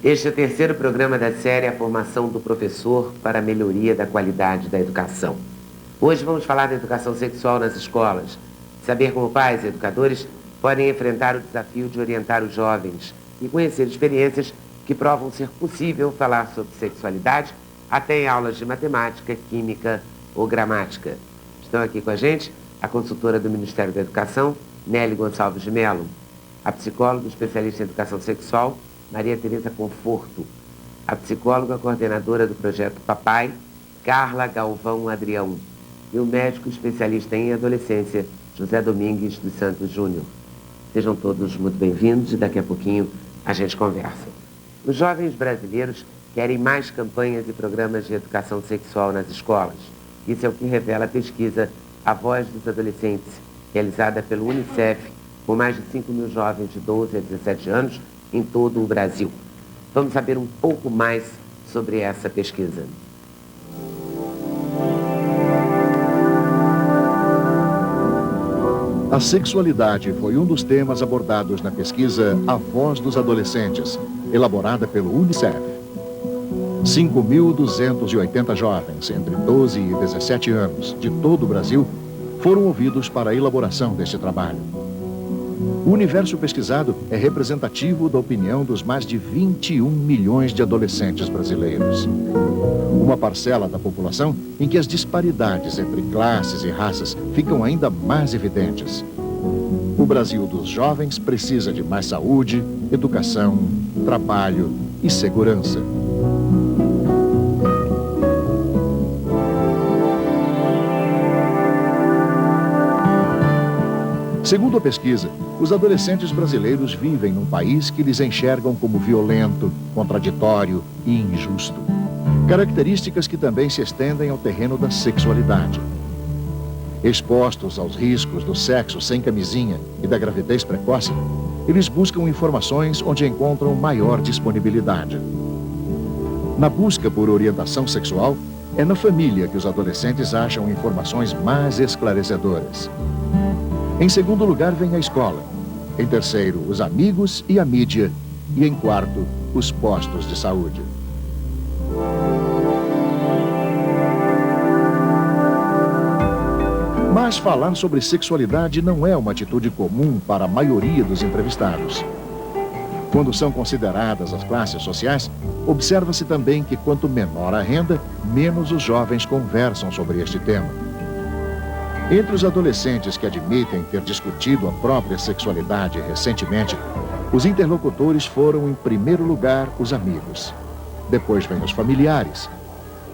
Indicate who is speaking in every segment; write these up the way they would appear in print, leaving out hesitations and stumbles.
Speaker 1: Este é o terceiro programa da série A Formação do Professor para a Melhoria da Qualidade da Educação. Hoje vamos falar da educação sexual nas escolas, saber como pais e educadores podem enfrentar o desafio de orientar os jovens e conhecer experiências que provam ser possível falar sobre sexualidade até em aulas de matemática, química ou gramática. Estão aqui com a gente a consultora do Ministério da Educação, Nelly Gonçalves de Mello, a psicóloga especialista em educação sexual, Maria Tereza Conforto, a psicóloga coordenadora do projeto Papai, Carla Galvão Adrião, e o médico especialista em adolescência, José Domingues dos Santos Júnior. Sejam todos muito bem-vindos e daqui a pouquinho a gente conversa. Os jovens brasileiros querem mais campanhas e programas de educação sexual nas escolas. Isso é o que revela a pesquisa A Voz dos Adolescentes, realizada pelo Unicef, com mais de 5 mil jovens de 12 a 17 anos em todo o Brasil. Vamos saber um pouco mais sobre essa pesquisa.
Speaker 2: A sexualidade foi um dos temas abordados na pesquisa A Voz dos Adolescentes, elaborada pelo Unicef. 5.280 jovens entre 12 e 17 anos de todo o Brasil foram ouvidos para a elaboração deste trabalho. O universo pesquisado é representativo da opinião dos mais de 21 milhões de adolescentes brasileiros. Uma parcela da população em que as disparidades entre classes e raças ficam ainda mais evidentes. O Brasil dos jovens precisa de mais saúde, educação, trabalho e segurança. Segundo a pesquisa, os adolescentes brasileiros vivem num país que eles enxergam como violento, contraditório e injusto. Características que também se estendem ao terreno da sexualidade. Expostos aos riscos do sexo sem camisinha e da gravidez precoce, eles buscam informações onde encontram maior disponibilidade. Na busca por orientação sexual, é na família que os adolescentes acham informações mais esclarecedoras. Em segundo lugar vem a escola. Em terceiro, os amigos e a mídia. E em quarto, os postos de saúde. Mas falar sobre sexualidade não é uma atitude comum para a maioria dos entrevistados. Quando são consideradas as classes sociais, observa-se também que quanto menor a renda, menos os jovens conversam sobre este tema. Entre os adolescentes que admitem ter discutido a própria sexualidade recentemente, os interlocutores foram, em primeiro lugar, os amigos. Depois vêm os familiares.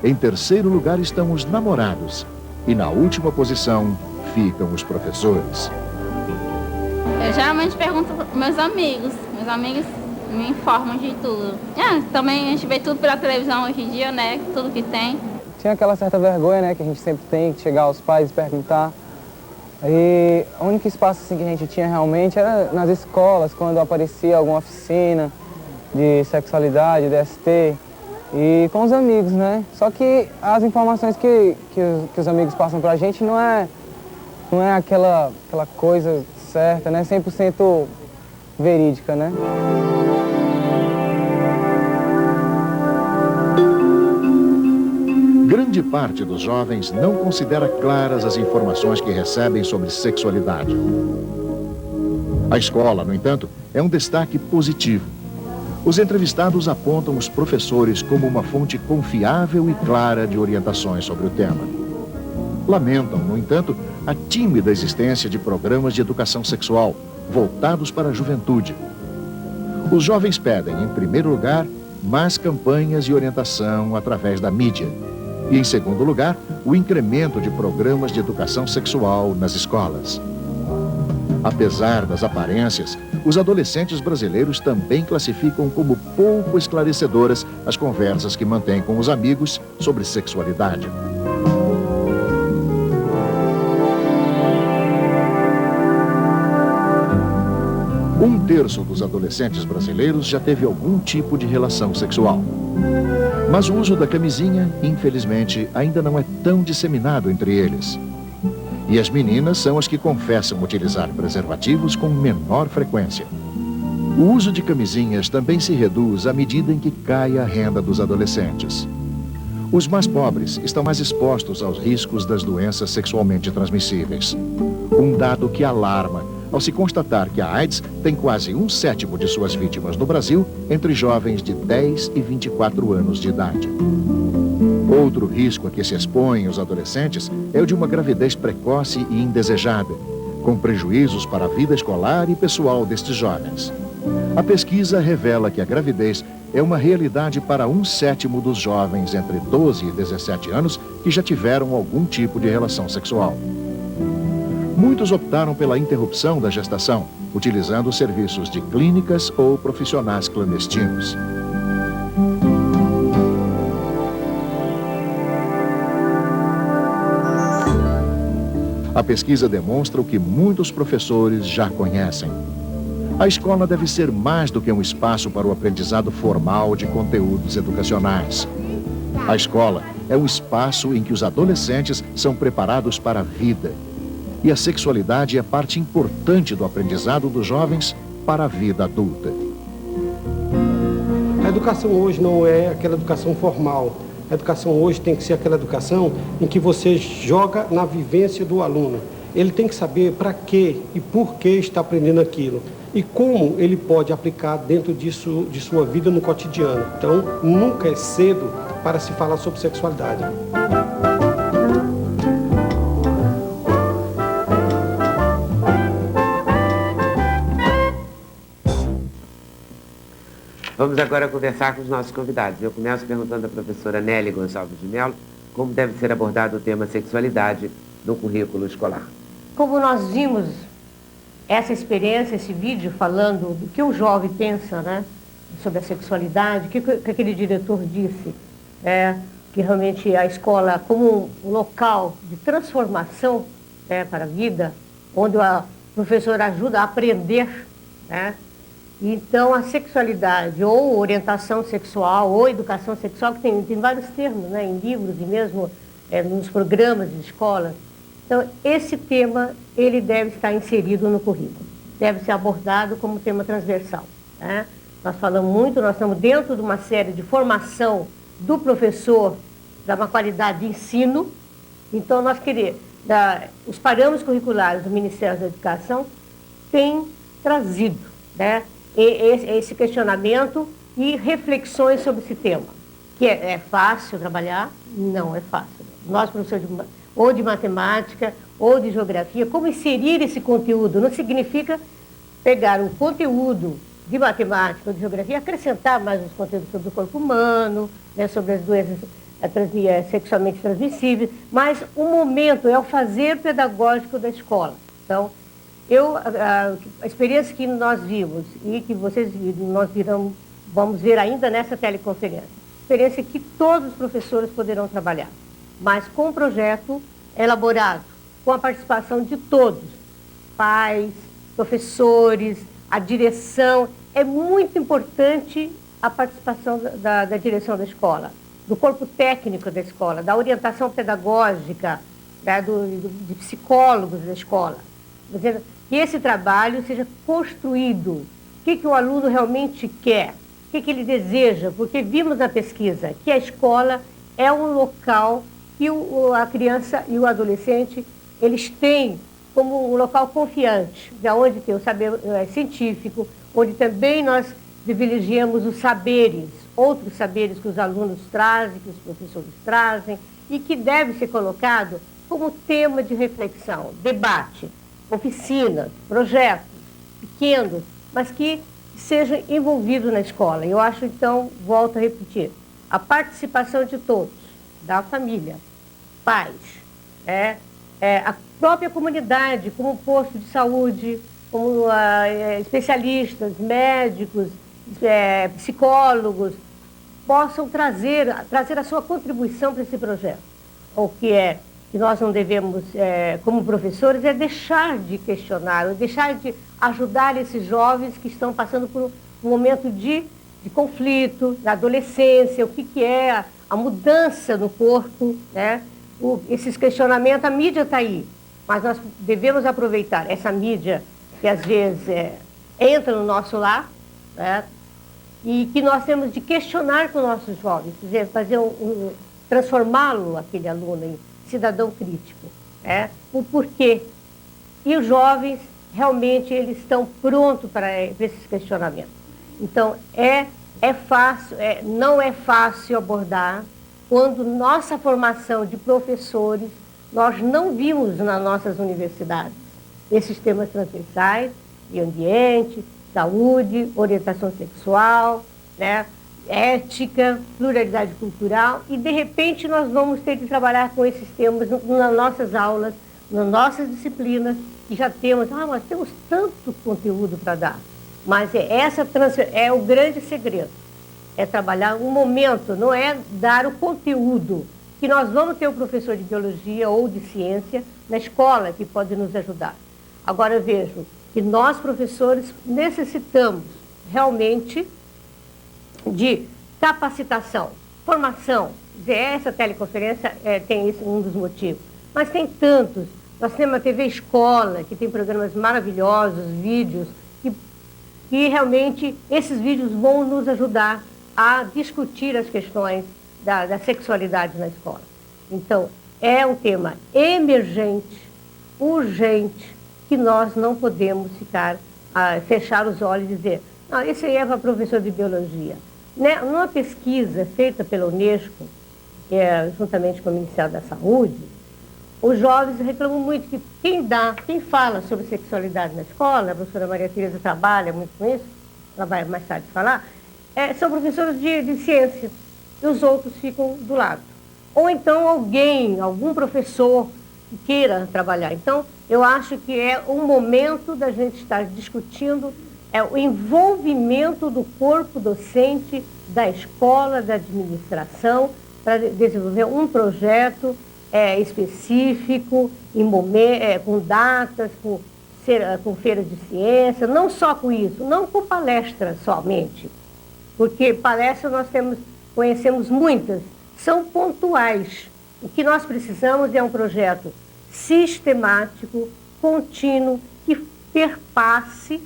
Speaker 2: Em terceiro lugar estão os namorados. E na última posição ficam os professores.
Speaker 3: Eu geralmente pergunto para meus amigos. Meus amigos me informam de tudo. Também a gente vê tudo pela televisão hoje em dia, né? Tudo que tem.
Speaker 4: Tinha aquela certa vergonha, né, que a gente sempre tem, que chegar aos pais e perguntar. E o único espaço assim, que a gente tinha realmente era nas escolas, quando aparecia alguma oficina de sexualidade, DST, e com os amigos, né? Só que as informações que os amigos passam pra gente não é aquela coisa certa, né? 100% verídica, né?
Speaker 2: Grande parte dos jovens não considera claras as informações que recebem sobre sexualidade. A escola, no entanto, é um destaque positivo. Os entrevistados apontam os professores como uma fonte confiável e clara de orientações sobre o tema. Lamentam, no entanto, a tímida existência de programas de educação sexual voltados para a juventude. Os jovens pedem, em primeiro lugar, mais campanhas de orientação através da mídia. E, em segundo lugar, o incremento de programas de educação sexual nas escolas. Apesar das aparências, os adolescentes brasileiros também classificam como pouco esclarecedoras as conversas que mantêm com os amigos sobre sexualidade. Um terço dos adolescentes brasileiros já teve algum tipo de relação sexual. Mas o uso da camisinha, infelizmente, ainda não é tão disseminado entre eles. E as meninas são as que confessam utilizar preservativos com menor frequência. O uso de camisinhas também se reduz à medida em que cai a renda dos adolescentes. Os mais pobres estão mais expostos aos riscos das doenças sexualmente transmissíveis. Um dado que alarma ao se constatar que a AIDS tem quase 1/7 de suas vítimas no Brasil entre jovens de 10 e 24 anos de idade. Outro risco a que se expõem os adolescentes é o de uma gravidez precoce e indesejada, com prejuízos para a vida escolar e pessoal destes jovens. A pesquisa revela que a gravidez é uma realidade para 1/7 dos jovens entre 12 e 17 anos que já tiveram algum tipo de relação sexual. Muitos optaram pela interrupção da gestação, utilizando serviços de clínicas ou profissionais clandestinos. A pesquisa demonstra o que muitos professores já conhecem. A escola deve ser mais do que um espaço para o aprendizado formal de conteúdos educacionais. A escola é um espaço em que os adolescentes são preparados para a vida. E a sexualidade é parte importante do aprendizado dos jovens para a vida adulta.
Speaker 5: A educação hoje não é aquela educação formal. A educação hoje tem que ser aquela educação em que você joga na vivência do aluno. Ele tem que saber para quê e por que está aprendendo aquilo. E como ele pode aplicar dentro disso, de sua vida no cotidiano. Então, nunca é cedo para se falar sobre sexualidade.
Speaker 1: Vamos agora conversar com os nossos convidados. Eu começo perguntando à professora Nélia Gonçalves de Mello como deve ser abordado o tema sexualidade no currículo escolar.
Speaker 6: Como nós vimos essa experiência, esse vídeo falando do que o jovem pensa, né, sobre a sexualidade, o que aquele diretor disse, que realmente a escola como um local de transformação para a vida, onde a professora ajuda a aprender, né? Então, a sexualidade, ou orientação sexual, ou educação sexual, que tem vários termos, né, em livros e mesmo nos programas de escola. Então, esse tema, ele deve estar inserido no currículo, deve ser abordado como tema transversal, né? Nós falamos muito, nós estamos dentro de uma série de formação do professor, da uma qualidade de ensino. Então, nós queremos, os parâmetros curriculares do Ministério da Educação têm trazido, né, esse questionamento e reflexões sobre esse tema. Que é fácil trabalhar? Não é fácil. Nós, professores ou de matemática ou de geografia, como inserir esse conteúdo? Não significa pegar um conteúdo de matemática ou de geografia, acrescentar mais os conteúdos sobre o corpo humano, né, sobre as doenças sexualmente transmissíveis, mas o momento é o fazer pedagógico da escola. Então, a experiência que nós vimos e que nós vamos ver ainda nessa teleconferência, experiência que todos os professores poderão trabalhar, mas com um projeto elaborado, com a participação de todos, pais, professores, a direção. É muito importante a participação da direção da escola, do corpo técnico da escola, da orientação pedagógica, de psicólogos da escola. Que esse trabalho seja construído. O que o aluno realmente quer? O que ele deseja? Porque vimos na pesquisa que a escola é um local que a criança e o adolescente, eles têm como um local confiante, onde tem o saber científico, onde também nós privilegiamos os saberes, outros saberes que os alunos trazem, que os professores trazem, e que deve ser colocado como tema de reflexão, debate, oficinas, projetos pequenos, mas que sejam envolvidos na escola. Eu acho, então, volto a repetir, a participação de todos, da família, pais, a própria comunidade, como posto de saúde, como especialistas, médicos, psicólogos, possam trazer a sua contribuição para esse projeto. O que nós não devemos, como professores, é deixar de questionar, deixar de ajudar esses jovens que estão passando por um momento de conflito, na adolescência, o que é a mudança no corpo, né? Esses questionamentos, a mídia está aí, mas nós devemos aproveitar essa mídia que às vezes entra no nosso lar, né? E que nós temos de questionar com nossos jovens, quer dizer, fazer transformá-lo, aquele aluno, em cidadão crítico, né? O porquê. E os jovens, realmente, eles estão prontos para esses questionamentos. Então, não é fácil abordar quando nossa formação de professores, nós não vimos nas nossas universidades esses temas transversais, de ambiente, saúde, orientação sexual, né, ética, pluralidade cultural, e de repente nós vamos ter que trabalhar com esses temas nas nossas aulas, nas nossas disciplinas, que já temos, nós temos tanto conteúdo para dar, mas é o grande segredo, é trabalhar um momento, não é dar o conteúdo, que nós vamos ter o professor de biologia ou de ciência na escola que pode nos ajudar. Agora eu vejo que nós, professores, necessitamos realmente de capacitação, formação. Essa teleconferência tem esse um dos motivos, mas tem tantos. Nós temos a TV Escola, que tem programas maravilhosos, vídeos, que realmente esses vídeos vão nos ajudar a discutir as questões da sexualidade na escola. Então, é um tema emergente, urgente, que nós não podemos fechar os olhos e dizer, não, esse aí é para professor de biologia. Né? Numa pesquisa feita pela Unesco, juntamente com o Ministério da Saúde, os jovens reclamam muito que quem fala sobre sexualidade na escola, a professora Maria Tereza trabalha muito com isso, ela vai mais tarde falar, são professores de ciência, e os outros ficam do lado. Ou então algum professor que queira trabalhar. Então, eu acho que é um momento da gente estar discutindo o envolvimento do corpo docente, da escola, da administração, para desenvolver um projeto específico, com datas, com feiras de ciência, não só com isso, não com palestras somente, porque palestras nós conhecemos muitas, são pontuais. O que nós precisamos é um projeto sistemático, contínuo, que perpasse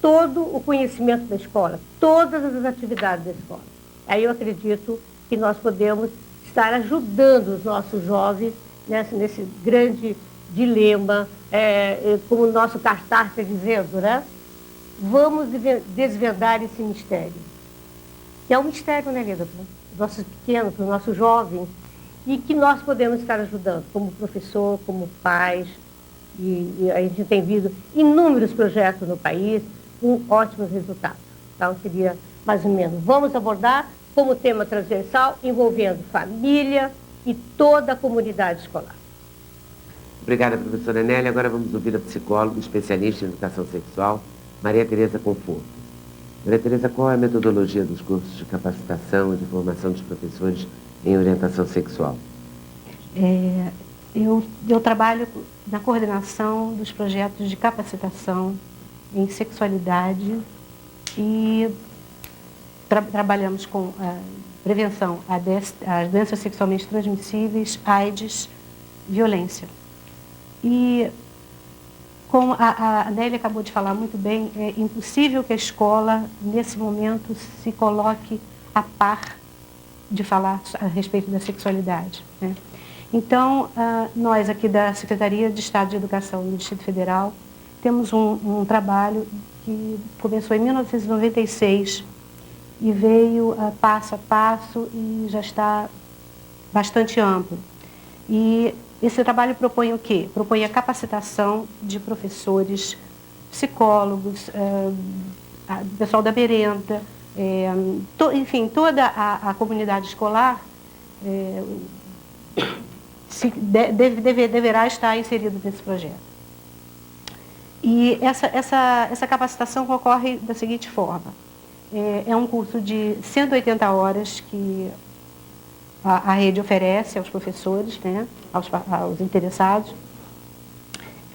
Speaker 6: todo o conhecimento da escola, todas as atividades da escola. Aí eu acredito que nós podemos estar ajudando os nossos jovens nesse grande dilema, como o nosso cartaz está dizendo, né? Vamos desvendar esse mistério. Que é um mistério, né, Leda? Para os nossos pequenos, para os nossos jovens, e que nós podemos estar ajudando, como professor, como pais, e a gente tem visto inúmeros projetos no país com ótimos resultados. Então, seria mais ou menos, vamos abordar como tema transversal, envolvendo família e toda a comunidade escolar.
Speaker 1: Obrigada, professora Nélia. Agora vamos ouvir a psicóloga, especialista em educação sexual, Maria Tereza Conforto. Maria Tereza, qual é a metodologia dos cursos de capacitação e de formação dos professores em orientação sexual?
Speaker 7: Eu trabalho na coordenação dos projetos de capacitação em sexualidade e trabalhamos com prevenção às doenças sexualmente transmissíveis, AIDS, violência. E, como a Nélia acabou de falar muito bem, é impossível que a escola, nesse momento, se coloque a par de falar a respeito da sexualidade, né? Então, nós aqui da Secretaria de Estado de Educação do Distrito Federal temos um trabalho que começou em 1996 e veio passo a passo e já está bastante amplo. E esse trabalho propõe o quê? Propõe a capacitação de professores, psicólogos, pessoal da merenda, enfim, toda a comunidade escolar deverá estar inserido nesse projeto. E essa capacitação ocorre da seguinte forma. É um curso de 180 horas que a rede oferece aos professores, né, aos interessados,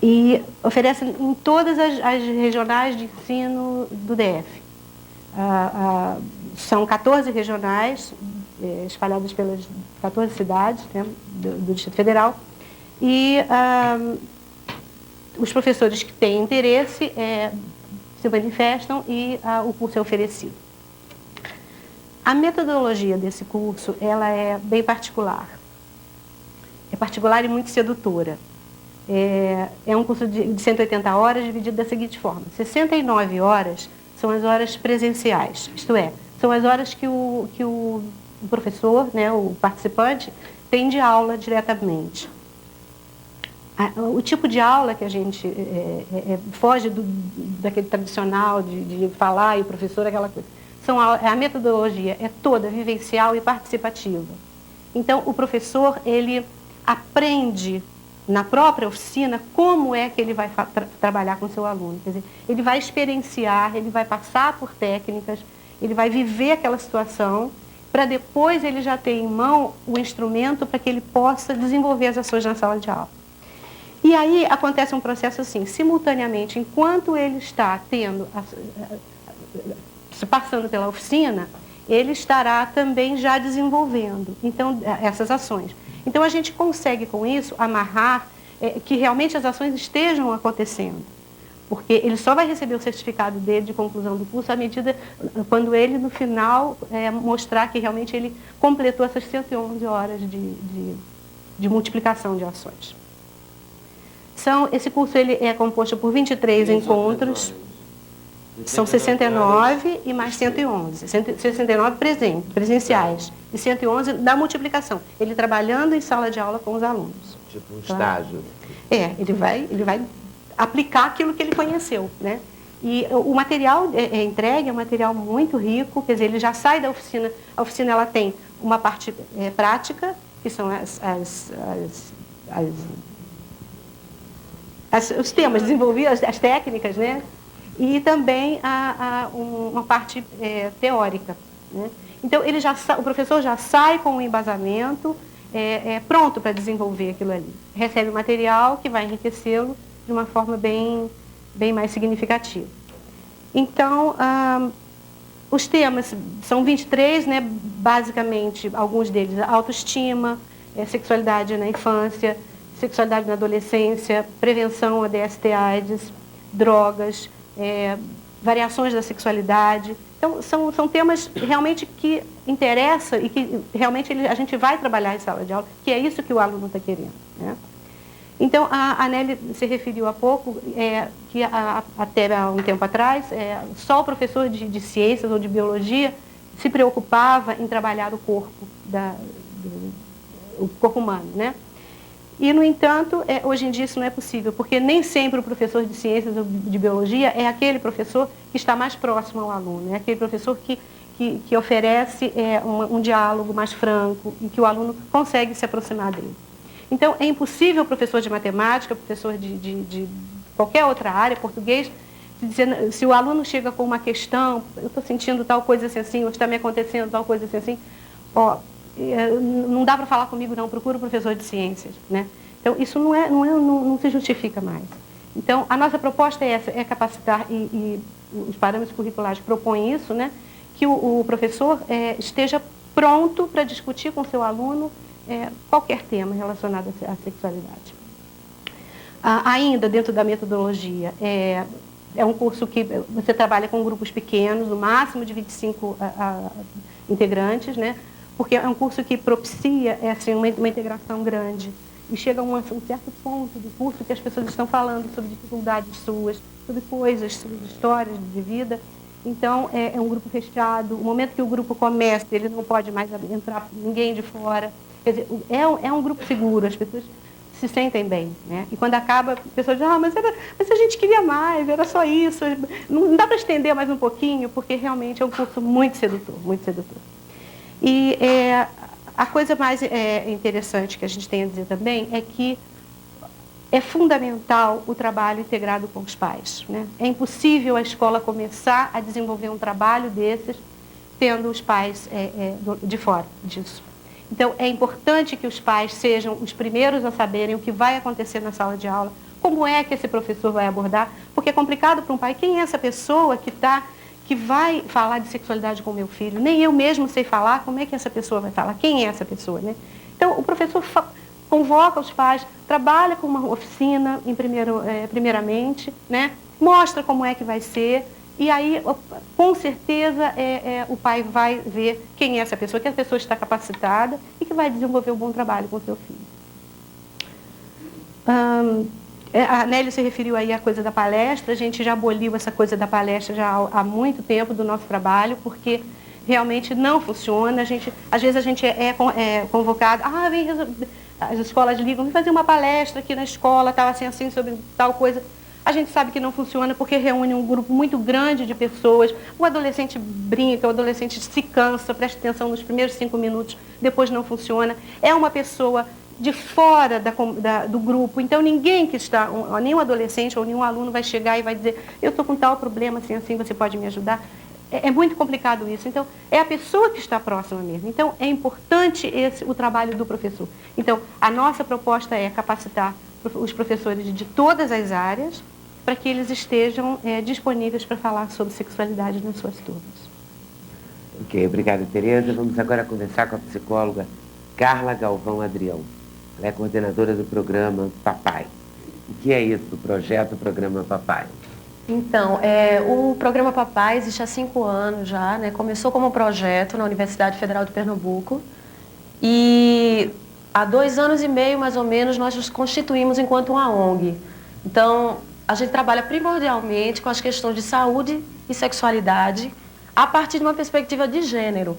Speaker 7: e oferece em todas as regionais de ensino do DF. São 14 regionais, espalhadas pelas 14 cidades, né, do Distrito Federal, e os professores que têm interesse, se manifestam e o curso é oferecido. A metodologia desse curso, ela é bem particular. É particular e muito sedutora. É um curso de 180 horas dividido da seguinte forma. 69 horas são as horas presenciais, isto é, são as horas que o professor, né, o participante, tem de aula diretamente. O tipo de aula que a gente foge daquele tradicional de falar e o professor, aquela coisa. A metodologia é toda vivencial e participativa. Então, o professor, ele aprende na própria oficina como é que ele vai trabalhar com o seu aluno. Quer dizer, ele vai experienciar, ele vai passar por técnicas, ele vai viver aquela situação, para depois ele já ter em mão o instrumento para que ele possa desenvolver as ações na sala de aula. E aí acontece um processo assim, simultaneamente, enquanto ele está passando pela oficina, ele estará também já desenvolvendo essas ações. Então, a gente consegue, com isso, amarrar que realmente as ações estejam acontecendo. Porque ele só vai receber o certificado dele de conclusão do curso quando ele, no final, mostrar que realmente ele completou essas 111 horas de multiplicação de ações. Esse curso ele é composto por 23 encontros. São 69 e mais 111. 69 presenciais e 111 da multiplicação. Ele trabalhando em sala de aula com os alunos.
Speaker 1: Tipo um estágio.
Speaker 7: Ele vai aplicar aquilo que ele conheceu, né? E o material entregue é um material muito rico, quer dizer, ele já sai da oficina. A oficina ela tem uma parte prática, que são os temas desenvolvidos, as técnicas, né? E também uma parte teórica, né? Então, o professor já sai com o embasamento pronto para desenvolver aquilo ali. Recebe o material que vai enriquecê-lo de uma forma bem mais significativa. Então, os temas são 23, né? Basicamente, alguns deles, autoestima, sexualidade na infância, sexualidade na adolescência, prevenção a DST/AIDS, drogas, variações da sexualidade. Então, são temas realmente que interessam e que realmente a gente vai trabalhar em sala de aula, que é isso que o aluno está querendo, né? Então, a Nelly se referiu há pouco, que até há um tempo atrás, só o professor de ciências ou de biologia se preocupava em trabalhar o corpo, o corpo humano, né? E, no entanto, hoje em dia isso não é possível, porque nem sempre o professor de ciências ou de biologia é aquele professor que está mais próximo ao aluno, é aquele professor que oferece um diálogo mais franco e que o aluno consegue se aproximar dele. Então, é impossível o professor de matemática, professor de qualquer outra área, português, se o aluno chega com uma questão, eu estou sentindo tal coisa assim, ou está me acontecendo tal coisa assim, não dá para falar comigo não, procura o professor de ciências, né? Então, isso não se justifica mais. Então, a nossa proposta é essa, é capacitar, e os parâmetros curriculares propõem isso, né? Que o professor esteja pronto para discutir com o seu aluno qualquer tema relacionado à sexualidade. Ainda dentro da metodologia, é um curso que você trabalha com grupos pequenos, no máximo de 25 integrantes, né? Porque é um curso que propicia uma integração grande. E chega a um certo ponto do curso que as pessoas estão falando sobre dificuldades suas, sobre coisas, sobre histórias de vida. Então, é um grupo fechado. O momento que o grupo começa, ele não pode mais entrar ninguém de fora. Quer dizer, é um grupo seguro, as pessoas se sentem bem, né? E quando acaba, a pessoa diz, mas a gente queria mais, era só isso. Não dá para estender mais um pouquinho, porque realmente é um curso muito sedutor, muito sedutor. E a coisa mais interessante que a gente tem a dizer também é que é fundamental o trabalho integrado com os pais, né? É impossível a escola começar a desenvolver um trabalho desses tendo os pais de fora disso. Então, é importante que os pais sejam os primeiros a saberem o que vai acontecer na sala de aula, como é que esse professor vai abordar, porque é complicado para um pai, quem é essa pessoa que vai falar de sexualidade com o meu filho? Nem eu mesmo sei falar, como é que essa pessoa vai falar? Quem é essa pessoa, né? Então, o professor convoca os pais, trabalha com uma oficina, primeiramente, né? Mostra como é que vai ser, E aí, com certeza, o pai vai ver quem é essa pessoa, que a pessoa está capacitada e que vai desenvolver um bom trabalho com o seu filho. A Nélia se referiu aí à coisa da palestra. A gente já aboliu essa coisa da palestra já há muito tempo do nosso trabalho, porque realmente não funciona. Às vezes a gente é convocado, as escolas ligam, vem fazer uma palestra aqui na escola, tal, assim, sobre tal coisa. A gente sabe que não funciona porque reúne um grupo muito grande de pessoas. O adolescente brinca, o adolescente se cansa, presta atenção nos primeiros 5 minutos, depois não funciona. É uma pessoa de fora do grupo, então ninguém que está, nenhum adolescente ou nenhum aluno vai chegar e vai dizer, eu estou com tal problema, assim, você pode me ajudar? É muito complicado isso. Então, é a pessoa que está próxima mesmo. Então, é importante o trabalho do professor. Então, a nossa proposta é capacitar os professores de todas as áreas, para que eles estejam disponíveis para falar sobre sexualidade nas suas turmas.
Speaker 1: Ok, obrigada, Tereza. Vamos agora conversar com a psicóloga Carla Galvão Adrião. Ela é coordenadora do programa Papai. O que é isso, do projeto Programa Papai?
Speaker 8: Então, o Programa Papai existe há 5 anos já, né? Começou como um projeto na Universidade Federal de Pernambuco e há 2 anos e meio, mais ou menos, nós nos constituímos enquanto uma ONG. Então, a gente trabalha primordialmente com as questões de saúde e sexualidade a partir de uma perspectiva de gênero.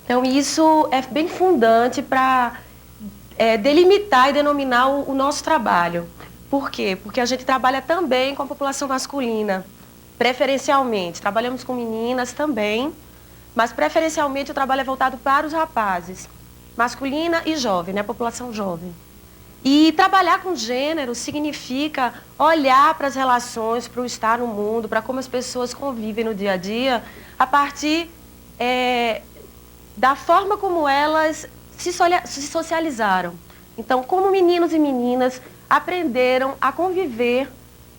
Speaker 8: Então, isso é bem fundante para delimitar e denominar o nosso trabalho. Por quê? Porque a gente trabalha também com a população masculina, preferencialmente. Trabalhamos com meninas também, mas preferencialmente o trabalho é voltado para os rapazes, masculina e jovem, né? População jovem. E trabalhar com gênero significa olhar para as relações, para o estar no mundo, para como as pessoas convivem no dia a dia, a partir da forma como elas se socializaram. Então, como meninos e meninas aprenderam a conviver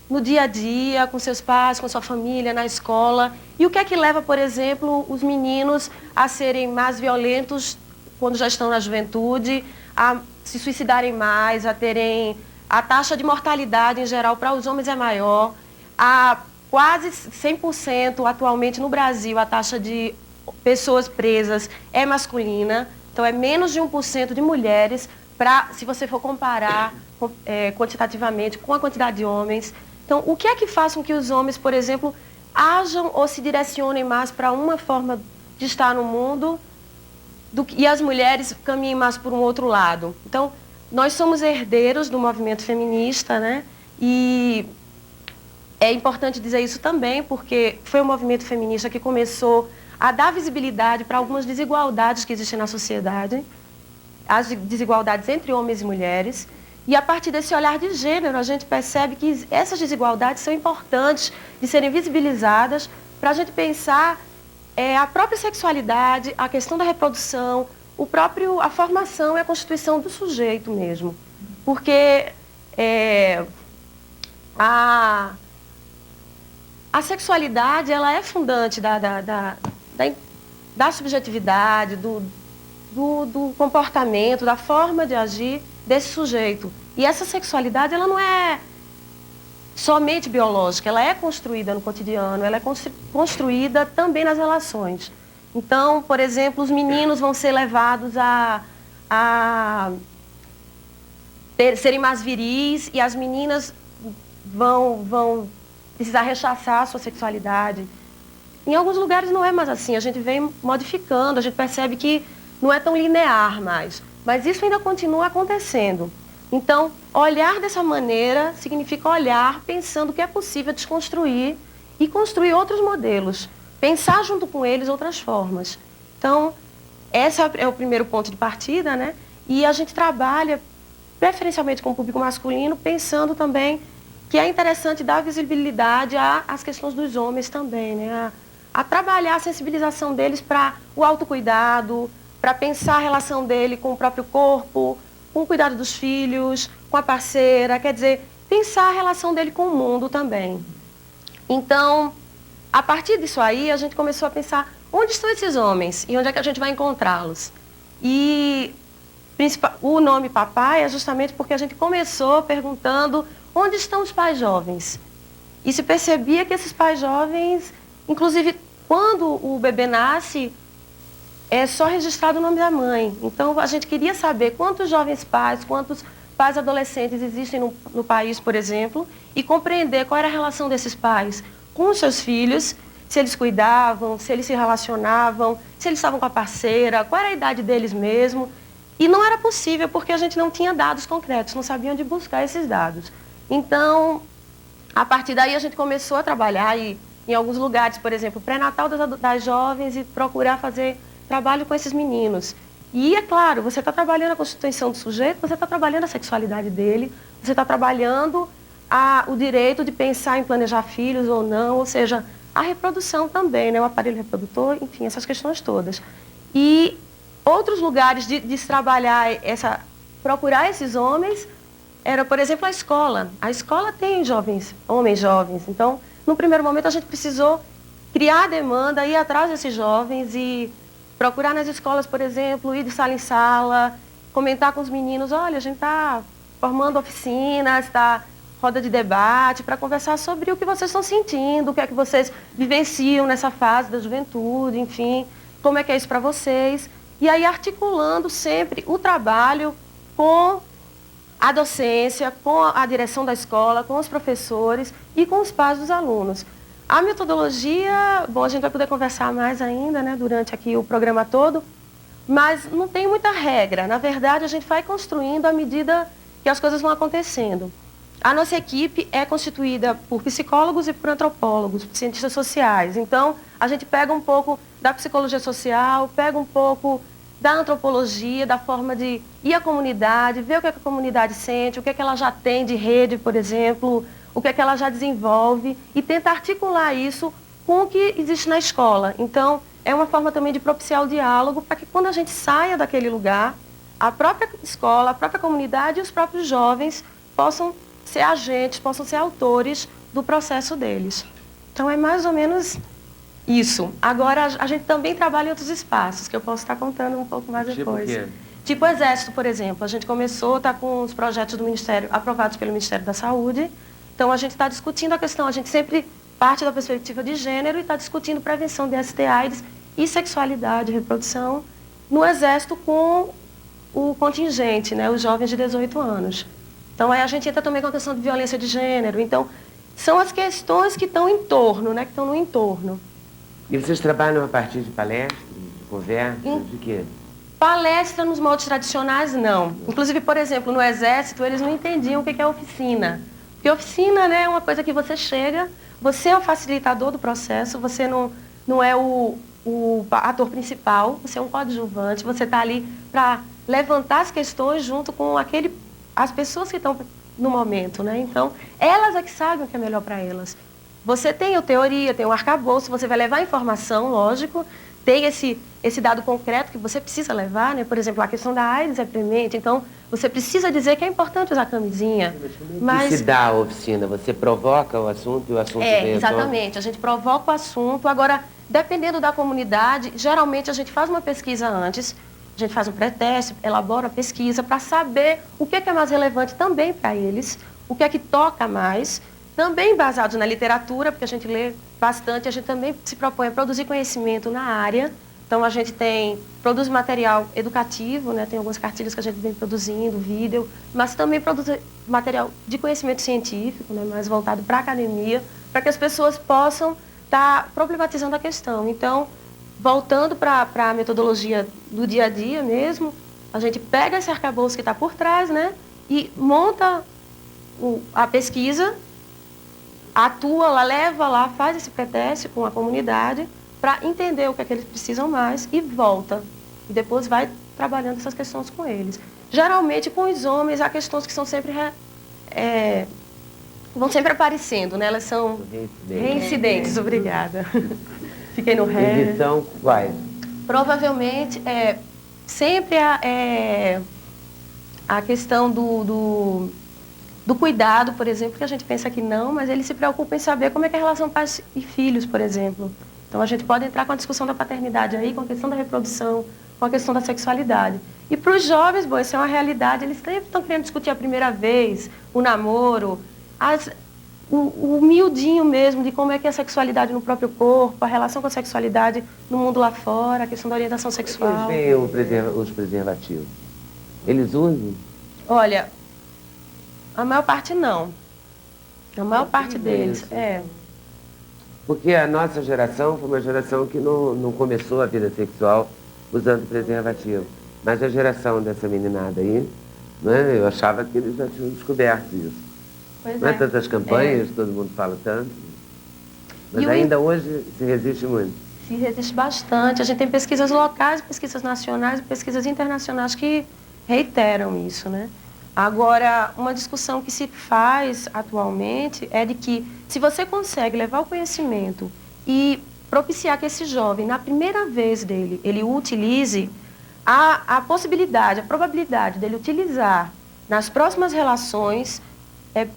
Speaker 8: no dia a dia, com seus pais, com sua família, na escola. E o que é que leva, por exemplo, os meninos a serem mais violentos quando já estão na juventude, a se suicidarem mais, a taxa de mortalidade em geral para os homens é maior, a quase 100% atualmente no Brasil a taxa de pessoas presas é masculina, então é menos de 1% de mulheres, se você for comparar quantitativamente com a quantidade de homens. Então, o que é que faz com que os homens, por exemplo, ajam ou se direcionem mais para uma forma de estar no mundo e as mulheres caminhem mais por um outro lado? Então, nós somos herdeiros do movimento feminista, né? E é importante dizer isso também, porque foi o movimento feminista que começou a dar visibilidade para algumas desigualdades que existem na sociedade, as desigualdades entre homens e mulheres. E a partir desse olhar de gênero, a gente percebe que essas desigualdades são importantes de serem visibilizadas para a gente pensar a própria sexualidade, a questão da reprodução, a formação e a constituição do sujeito mesmo. Porque a sexualidade, ela é fundante da subjetividade, do comportamento, da forma de agir desse sujeito. E essa sexualidade, ela não é somente biológica, ela é construída no cotidiano, ela é construída também nas relações. Então, por exemplo, os meninos vão ser levados a serem mais viris e as meninas vão precisar rechaçar a sua sexualidade. Em alguns lugares não é mais assim, a gente vem modificando, a gente percebe que não é tão linear mais, mas isso ainda continua acontecendo. Então, olhar dessa maneira significa olhar pensando que é possível desconstruir e construir outros modelos, pensar junto com eles outras formas. Então, esse é o primeiro ponto de partida, né? E a gente trabalha preferencialmente com o público masculino, pensando também que é interessante dar visibilidade às questões dos homens também, né? A trabalhar a sensibilização deles para o autocuidado, para pensar a relação dele com o próprio corpo, com o cuidado dos filhos, com a parceira, quer dizer, pensar a relação dele com o mundo também. Então, a partir disso aí, a gente começou a pensar onde estão esses homens e onde é que a gente vai encontrá-los. E o nome Papai é justamente porque a gente começou perguntando onde estão os pais jovens. E se percebia que esses pais jovens Inclusive, quando o bebê nasce, é só registrado o nome da mãe. Então, a gente queria saber quantos jovens pais, quantos pais adolescentes existem no país, por exemplo, e compreender qual era a relação desses pais com os seus filhos, se eles cuidavam, se eles se relacionavam, se eles estavam com a parceira, qual era a idade deles mesmo. E não era possível, porque a gente não tinha dados concretos, não sabia onde buscar esses dados. Então, a partir daí, a gente começou a trabalhar em alguns lugares, por exemplo, pré-natal das jovens, e procurar fazer trabalho com esses meninos. E, é claro, você está trabalhando a constituição do sujeito, você está trabalhando a sexualidade dele, você está trabalhando o direito de pensar em planejar filhos ou não, ou seja, a reprodução também, né, o aparelho reprodutor, enfim, essas questões todas. E outros lugares de se trabalhar, procurar esses homens, era, por exemplo, a escola. A escola tem homens jovens. Então, no primeiro momento, a gente precisou criar a demanda, ir atrás desses jovens e procurar nas escolas, por exemplo, ir de sala em sala, comentar com os meninos, olha, a gente está formando oficinas, está roda de debate, para conversar sobre o que vocês estão sentindo, o que é que vocês vivenciam nessa fase da juventude, enfim, como é que é isso para vocês. E aí articulando sempre o trabalho com a docência, com a direção da escola, com os professores e com os pais dos alunos. A metodologia, bom, a gente vai poder conversar mais ainda, né, durante aqui o programa todo, mas não tem muita regra. Na verdade, a gente vai construindo à medida que as coisas vão acontecendo. A nossa equipe é constituída por psicólogos e por antropólogos, por cientistas sociais. Então, a gente pega um pouco da psicologia social, pega um pouco da antropologia, da forma de ir à comunidade, ver o que a comunidade sente, o que ela já tem de rede, por exemplo, o que ela já desenvolve, e tenta articular isso com o que existe na escola. Então, é uma forma também de propiciar o diálogo para que quando a gente saia daquele lugar, a própria escola, a própria comunidade e os próprios jovens possam ser agentes, possam ser autores do processo deles. Então, é mais ou menos isso. Agora, a gente também trabalha em outros espaços, que eu posso estar contando um pouco mais depois. Tipo o Exército, por exemplo. A gente começou, está com os projetos do Ministério, aprovados pelo Ministério da Saúde. Então, a gente está discutindo a questão, a gente sempre parte da perspectiva de gênero e está discutindo prevenção de ST/AIDS e sexualidade e reprodução no Exército com o contingente, né, os jovens de 18 anos. Então, aí a gente entra também com a questão de violência de gênero. Então, são as questões que estão em torno, né, que estão no entorno.
Speaker 1: E vocês trabalham a partir de palestras, de conversas, de quê?
Speaker 8: Palestra nos moldes tradicionais, não. Inclusive, por exemplo, no Exército, eles não entendiam o que é oficina. Porque oficina, né, é uma coisa que você chega, você é o facilitador do processo, você não é o ator principal, você é um coadjuvante, você está ali para levantar as questões junto com as pessoas que estão no momento, né? Então, elas é que sabem o que é melhor para elas. Você tem a teoria, tem o arcabouço, você vai levar informação, lógico, tem esse dado concreto que você precisa levar, né? Por exemplo, a questão da AIDS é premente, então você precisa dizer que é importante usar camisinha.
Speaker 1: Mas se dá a oficina, você provoca o assunto e o assunto vem
Speaker 8: exatamente, a gente provoca o assunto. Agora, dependendo da comunidade, geralmente a gente faz uma pesquisa antes, a gente faz um pré-teste, elabora a pesquisa para saber o que é mais relevante também para eles, o que é que toca mais, também baseados na literatura, porque a gente lê bastante, a gente também se propõe a produzir conhecimento na área. Então, a gente produz material educativo, né? Tem algumas cartilhas que a gente vem produzindo, vídeo, mas também produz material de conhecimento científico, né? Mais voltado para a academia, para que as pessoas possam estar problematizando a questão. Então, voltando para a metodologia do dia a dia mesmo, a gente pega esse arcabouço que está por trás, né? E monta a pesquisa, atua lá, leva lá, faz esse pré-teste com a comunidade para entender o que é que eles precisam mais e volta. E depois vai trabalhando essas questões com eles. Geralmente, com os homens, há questões que são sempre vão sempre aparecendo, né? Elas são reincidentes. Obrigada. Fiquei no ré.
Speaker 1: Então, quais?
Speaker 8: Provavelmente, sempre a questão do cuidado, por exemplo, que a gente pensa que não, mas ele se preocupa em saber como é que é a relação pais e filhos, por exemplo. Então, a gente pode entrar com a discussão da paternidade aí, com a questão da reprodução, com a questão da sexualidade. E para os jovens, bom, isso é uma realidade, eles sempre estão querendo discutir a primeira vez, o namoro. o miudinho mesmo de como é que é a sexualidade no próprio corpo, a relação com a sexualidade no mundo lá fora, a questão da orientação sexual.
Speaker 1: Eles veem os preservativos. Eles usam?
Speaker 8: Olha, a maior parte não. A maior parte deles,
Speaker 1: Porque a nossa geração foi uma geração que não começou a vida sexual usando preservativo. Mas a geração dessa meninada aí, né, eu achava que eles já tinham descoberto isso.
Speaker 8: Pois
Speaker 1: Não é tantas campanhas, todo mundo fala tanto. Mas ainda hoje se resiste muito.
Speaker 8: Se resiste bastante. A gente tem pesquisas locais, pesquisas nacionais e pesquisas internacionais que reiteram isso, né? Agora, uma discussão que se faz atualmente é de que se você consegue levar o conhecimento e propiciar que esse jovem, na primeira vez dele, ele o utilize, a possibilidade, a probabilidade dele utilizar nas próximas relações é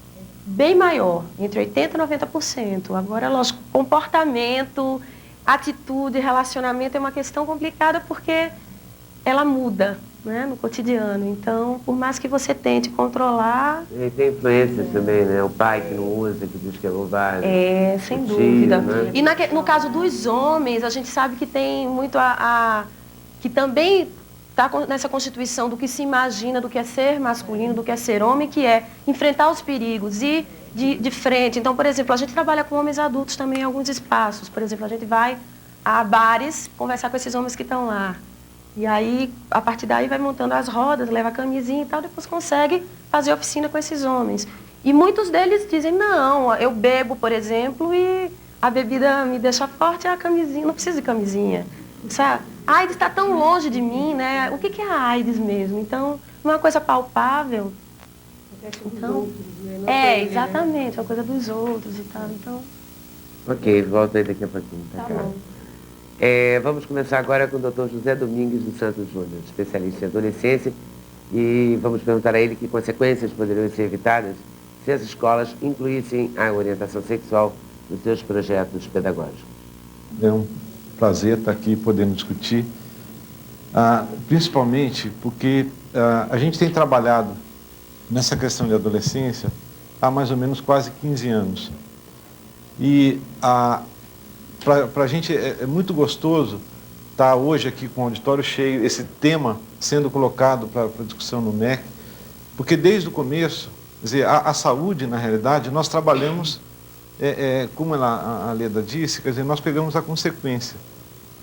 Speaker 8: bem maior, entre 80% e 90%. Agora, lógico, comportamento, atitude, relacionamento é uma questão complicada porque ela muda, né, no cotidiano. Então, por mais que você tente controlar...
Speaker 1: E tem influências também, né? O pai que não usa, que diz que é bobagem.
Speaker 8: Sem
Speaker 1: tio,
Speaker 8: dúvida.
Speaker 1: né?
Speaker 8: E no caso dos homens, a gente sabe que tem muito que também está nessa constituição do que se imagina, do que é ser masculino, do que é ser homem, que é enfrentar os perigos e de frente. Então, por exemplo, a gente trabalha com homens adultos também em alguns espaços. Por exemplo, a gente vai a bares conversar com esses homens que estão lá. E aí, a partir daí, vai montando as rodas, leva a camisinha e tal, depois consegue fazer oficina com esses homens. E muitos deles dizem, não, eu bebo, por exemplo, e a bebida me deixa forte, a camisinha, não preciso de camisinha. Sabe? A AIDS está tão longe de mim, né? O que é a AIDS mesmo? Então, não é uma coisa palpável. Então, exatamente, é uma coisa dos outros e tal. Então...
Speaker 1: Ok, volta aí daqui a pouquinho, tá, cara?
Speaker 8: Bom.
Speaker 1: Vamos começar agora com o Dr. José Domingues dos Santos Júnior, especialista em adolescência, e vamos perguntar a ele que consequências poderiam ser evitadas se as escolas incluíssem a orientação sexual nos seus projetos pedagógicos.
Speaker 9: É um prazer estar aqui podendo discutir, principalmente porque a gente tem trabalhado nessa questão de adolescência há mais ou menos quase 15 anos. E para a gente é muito gostoso estar hoje aqui com o auditório cheio, esse tema sendo colocado para discussão no MEC, porque desde o começo, quer dizer, a saúde, na realidade, nós trabalhamos, como a Leda disse, quer dizer, nós pegamos a consequência.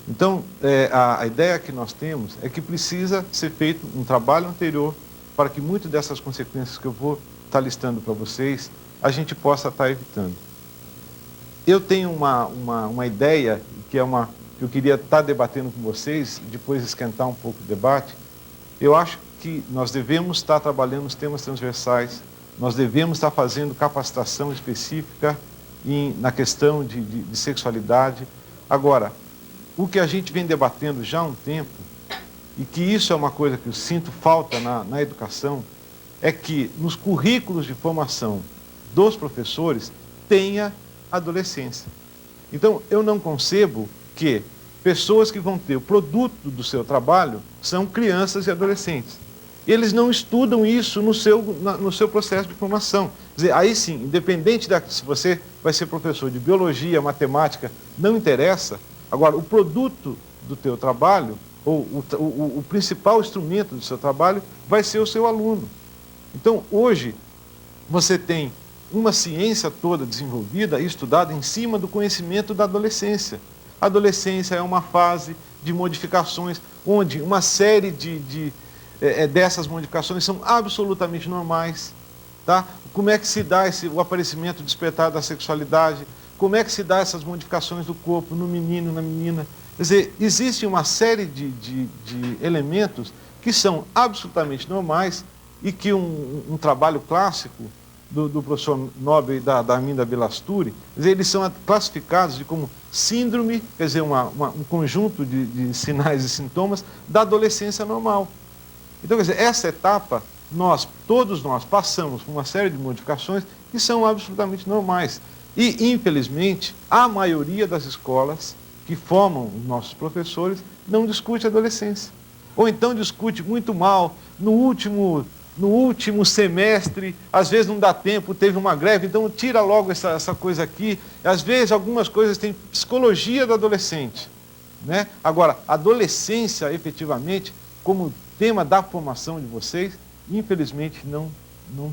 Speaker 9: Então, a ideia que nós temos é que precisa ser feito um trabalho anterior para que muitas dessas consequências que eu vou estar listando para vocês, a gente possa estar evitando. Eu tenho uma ideia que eu queria estar debatendo com vocês, depois esquentar um pouco o debate. Eu acho que nós devemos estar trabalhando os temas transversais, nós devemos estar fazendo capacitação específica na questão de sexualidade. Agora, o que a gente vem debatendo já há um tempo, e que isso é uma coisa que eu sinto falta na educação, é que nos currículos de formação dos professores tenha adolescência. Então, eu não concebo que pessoas que vão ter o produto do seu trabalho são crianças e adolescentes. Eles não estudam isso no seu processo de formação. Quer dizer, aí sim, independente se você vai ser professor de biologia, matemática, não interessa. Agora, o produto do teu trabalho, ou o principal instrumento do seu trabalho, vai ser o seu aluno. Então, hoje, você tem uma ciência toda desenvolvida e estudada em cima do conhecimento da adolescência. A adolescência é uma fase de modificações, onde uma série dessas modificações são absolutamente normais. Tá? Como é que se dá o aparecimento despertar da sexualidade? Como é que se dá essas modificações do corpo no menino, na menina? Quer dizer, existe uma série de elementos que são absolutamente normais e que um trabalho clássico do professor Nobel e da Arminda Belasturi, quer dizer, eles são classificados como síndrome, quer dizer, um conjunto de sinais e sintomas da adolescência normal. Então, quer dizer, essa etapa, todos nós passamos por uma série de modificações que são absolutamente normais. E, infelizmente, a maioria das escolas que formam os nossos professores não discute a adolescência. Ou então discute muito mal, no último no último semestre, às vezes não dá tempo, teve uma greve, então tira logo essa coisa aqui. Às vezes algumas coisas têm psicologia do adolescente, né? Agora, adolescência, efetivamente, como tema da formação de vocês, infelizmente não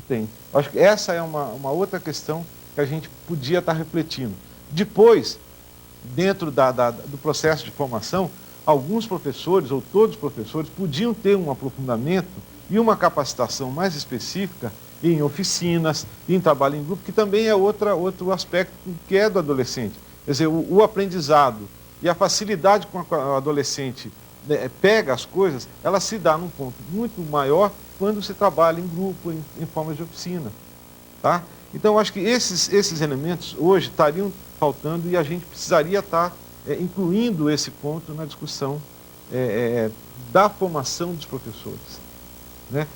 Speaker 9: tem. Acho que essa é uma outra questão que a gente podia estar refletindo. Depois, dentro do processo de formação, alguns professores, ou todos os professores, podiam ter um aprofundamento e uma capacitação mais específica em oficinas, em trabalho em grupo, que também é outro aspecto que é do adolescente. Quer dizer, o aprendizado e a facilidade com a o adolescente pega as coisas, ela se dá num ponto muito maior quando se trabalha em grupo, em formas de oficina. Tá? Então, acho que esses elementos hoje estariam faltando e a gente precisaria estar incluindo esse ponto na discussão da formação dos professores. Né?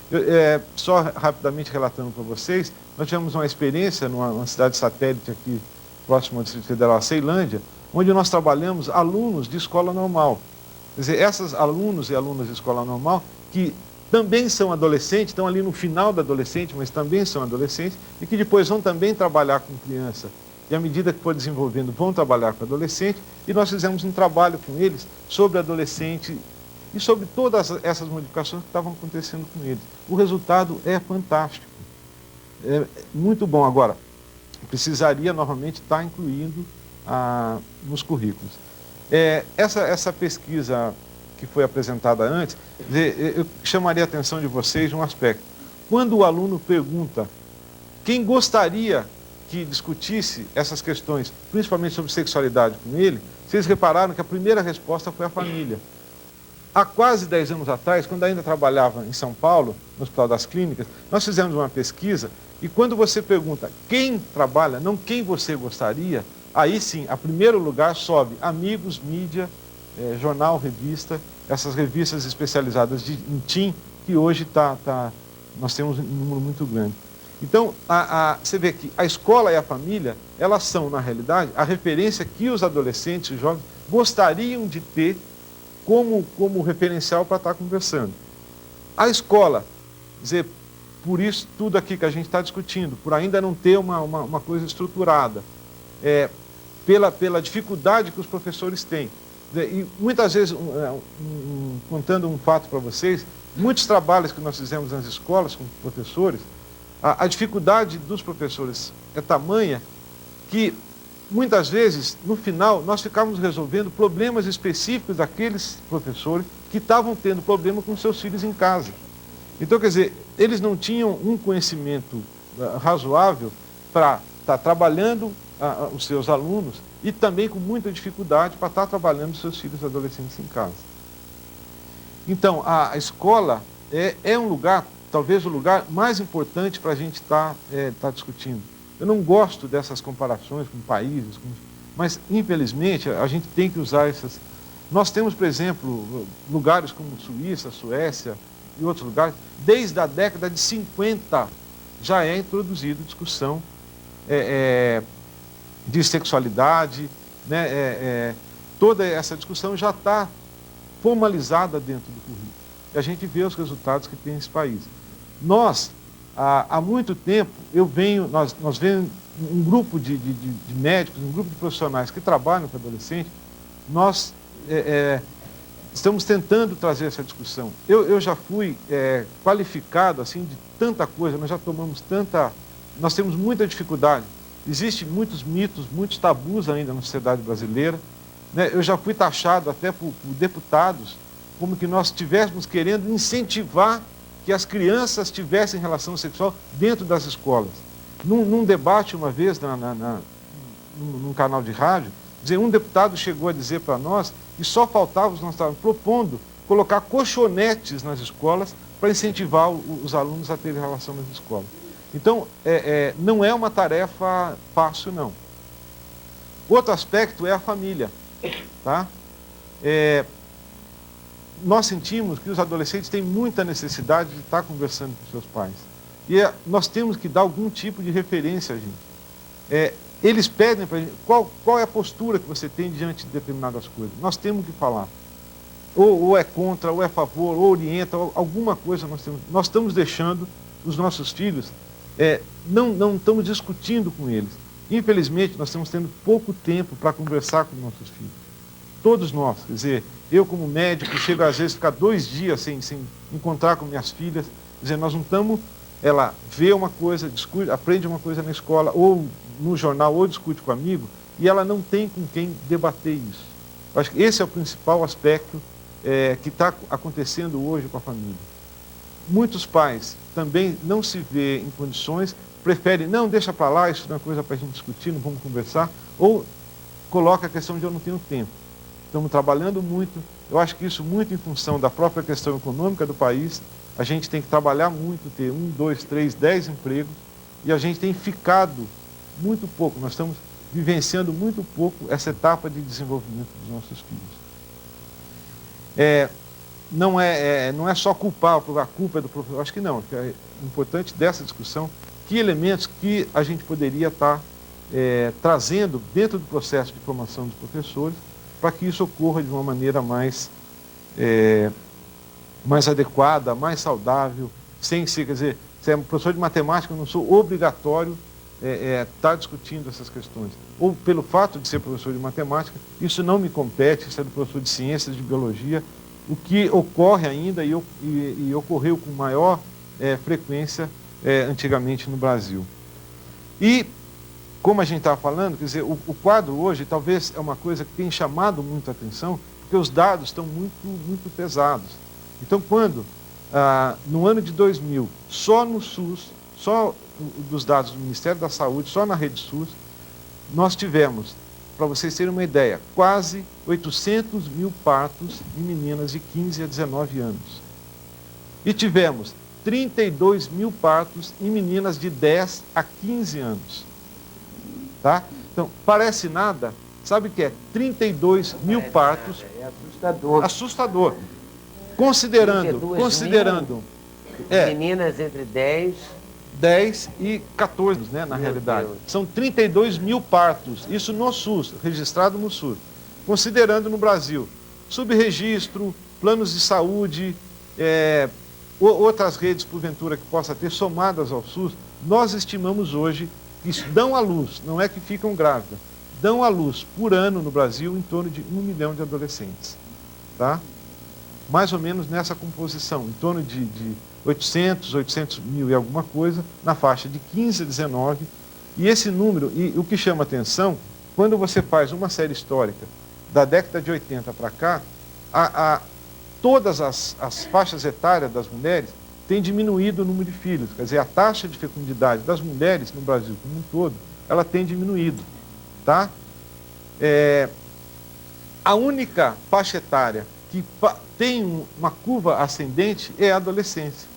Speaker 9: Só rapidamente relatando para vocês, nós tivemos uma experiência numa cidade satélite aqui, próximo ao Distrito Federal, a Ceilândia, onde nós trabalhamos alunos de escola normal. Quer dizer, essas alunos e alunas de escola normal, que também são adolescentes, estão ali no final da adolescente, mas também são adolescentes, e que depois vão também trabalhar com criança. E à medida que for desenvolvendo, vão trabalhar com adolescente, e nós fizemos um trabalho com eles sobre adolescente e sobre todas essas modificações que estavam acontecendo com eles. O resultado é fantástico. É muito bom. Agora, precisaria novamente estar incluindo nos currículos. Essa pesquisa que foi apresentada antes, eu chamaria a atenção de vocês de um aspecto. Quando o aluno pergunta quem gostaria que discutisse essas questões, principalmente sobre sexualidade com ele, vocês repararam que a primeira resposta foi a família. Há quase 10 anos atrás, quando ainda trabalhava em São Paulo, no Hospital das Clínicas, nós fizemos uma pesquisa e quando você pergunta quem trabalha, não quem você gostaria, aí sim, a primeiro lugar sobe amigos, mídia, jornal, revista, essas revistas especializadas em teen, que hoje nós temos um número muito grande. Então, você vê que a escola e a família, elas são, na realidade, a referência que os adolescentes e jovens gostariam de ter como referencial para estar conversando. A escola, dizer, por isso tudo aqui que a gente está discutindo, por ainda não ter uma coisa estruturada, pela dificuldade que os professores têm. E muitas vezes, contando um fato para vocês, muitos trabalhos que nós fizemos nas escolas com professores, a dificuldade dos professores é tamanha que, muitas vezes, no final, nós ficávamos resolvendo problemas específicos daqueles professores que estavam tendo problema com seus filhos em casa. Então, quer dizer, eles não tinham um conhecimento razoável para estar trabalhando os seus alunos e também com muita dificuldade para estar trabalhando os seus filhos adolescentes em casa. Então, a escola é um lugar, talvez o lugar mais importante para a gente estar discutindo. Eu não gosto dessas comparações com países, mas, infelizmente, a gente tem que usar essas... Nós temos, por exemplo, lugares como Suíça, Suécia e outros lugares, desde a década de 50 já é introduzido discussão de sexualidade, né? Toda essa discussão já está formalizada dentro do currículo. E a gente vê os resultados que tem esse país. Nós, há muito tempo, nós vemos um grupo de médicos, um grupo de profissionais que trabalham com adolescente, nós estamos tentando trazer essa discussão. Eu já fui qualificado assim, de tanta coisa, nós já tomamos nós temos muita dificuldade. Existem muitos mitos, muitos tabus ainda na sociedade brasileira. Né? Eu já fui taxado até por deputados como que nós estivéssemos querendo incentivar que as crianças tivessem relação sexual dentro das escolas. Num debate uma vez num canal de rádio, um deputado chegou a dizer para nós que só faltava, nós estávamos propondo, colocar colchonetes nas escolas para incentivar os alunos a terem relação nas escolas. Então, não é uma tarefa fácil, não. Outro aspecto é a família. Tá? Nós sentimos que os adolescentes têm muita necessidade de estar conversando com seus pais. E nós temos que dar algum tipo de referência a gente. Eles pedem para a gente qual é a postura que você tem diante de determinadas coisas. Nós temos que falar. ou é contra, ou é a favor, ou orienta, ou alguma coisa nós estamos deixando os nossos filhos, não estamos discutindo com eles. Infelizmente, nós estamos tendo pouco tempo para conversar com nossos filhos. Todos nós, quer dizer, eu como médico, chego às vezes a ficar 2 dias sem encontrar com minhas filhas, quer dizer, nós não estamos, ela vê uma coisa, discute, aprende uma coisa na escola, ou no jornal, ou discute com um amigo, e ela não tem com quem debater isso. Eu acho que esse é o principal aspecto que está acontecendo hoje com a família. Muitos pais também não se vê em condições, preferem, não, deixa para lá, isso não é coisa para a gente discutir, não vamos conversar, ou coloca a questão de eu não tenho tempo. Estamos trabalhando muito, eu acho que isso muito em função da própria questão econômica do país, a gente tem que trabalhar muito, ter 1, 2, 3, 10 empregos, e a gente tem ficado muito pouco, nós estamos vivenciando muito pouco essa etapa de desenvolvimento dos nossos filhos. Não é só culpar, a culpa é do professor, acho que não, que é importante dessa discussão, que elementos que a gente poderia estar trazendo dentro do processo de formação dos professores, para que isso ocorra de uma maneira mais adequada, mais saudável, sem ser, quer dizer, se é um professor de matemática, eu não sou obrigatório estar discutindo essas questões. Ou pelo fato de ser professor de matemática, isso não me compete, isso é do professor de ciências, de biologia, o que ocorre ainda e ocorreu com maior frequência antigamente no Brasil. E, como a gente estava falando, quer dizer, o quadro hoje talvez é uma coisa que tem chamado muito a atenção, porque os dados estão muito pesados. Então, quando, no ano de 2000, só no SUS, só dos dados do Ministério da Saúde, só na rede SUS, nós tivemos, para vocês terem uma ideia, quase 800 mil partos em meninas de 15 a 19 anos. E tivemos 32 mil partos em meninas de 10 a 15 anos. Tá? Então, parece nada, sabe o que é? 32 mil partos.
Speaker 1: É assustador.
Speaker 9: Assustador. Considerando
Speaker 1: meninas entre 10
Speaker 9: e 14, né, na realidade.
Speaker 1: Deus.
Speaker 9: São 32 mil partos, isso no SUS, registrado no SUS. Considerando no Brasil, subregistro, planos de saúde, outras redes, porventura, que possa ter, somadas ao SUS, nós estimamos hoje que dão à luz, não é que ficam grávidas, dão à luz por ano no Brasil em torno de 1 milhão de adolescentes. Tá? Mais ou menos nessa composição, em torno de 800 mil e alguma coisa, na faixa de 15 a 19. E esse número, e o que chama atenção, quando você faz uma série histórica da década de 80 para cá, todas as faixas etárias das mulheres têm diminuído o número de filhos. Quer dizer, a taxa de fecundidade das mulheres no Brasil como um todo, ela tem diminuído. Tá? A única faixa etária que tem uma curva ascendente é a adolescência.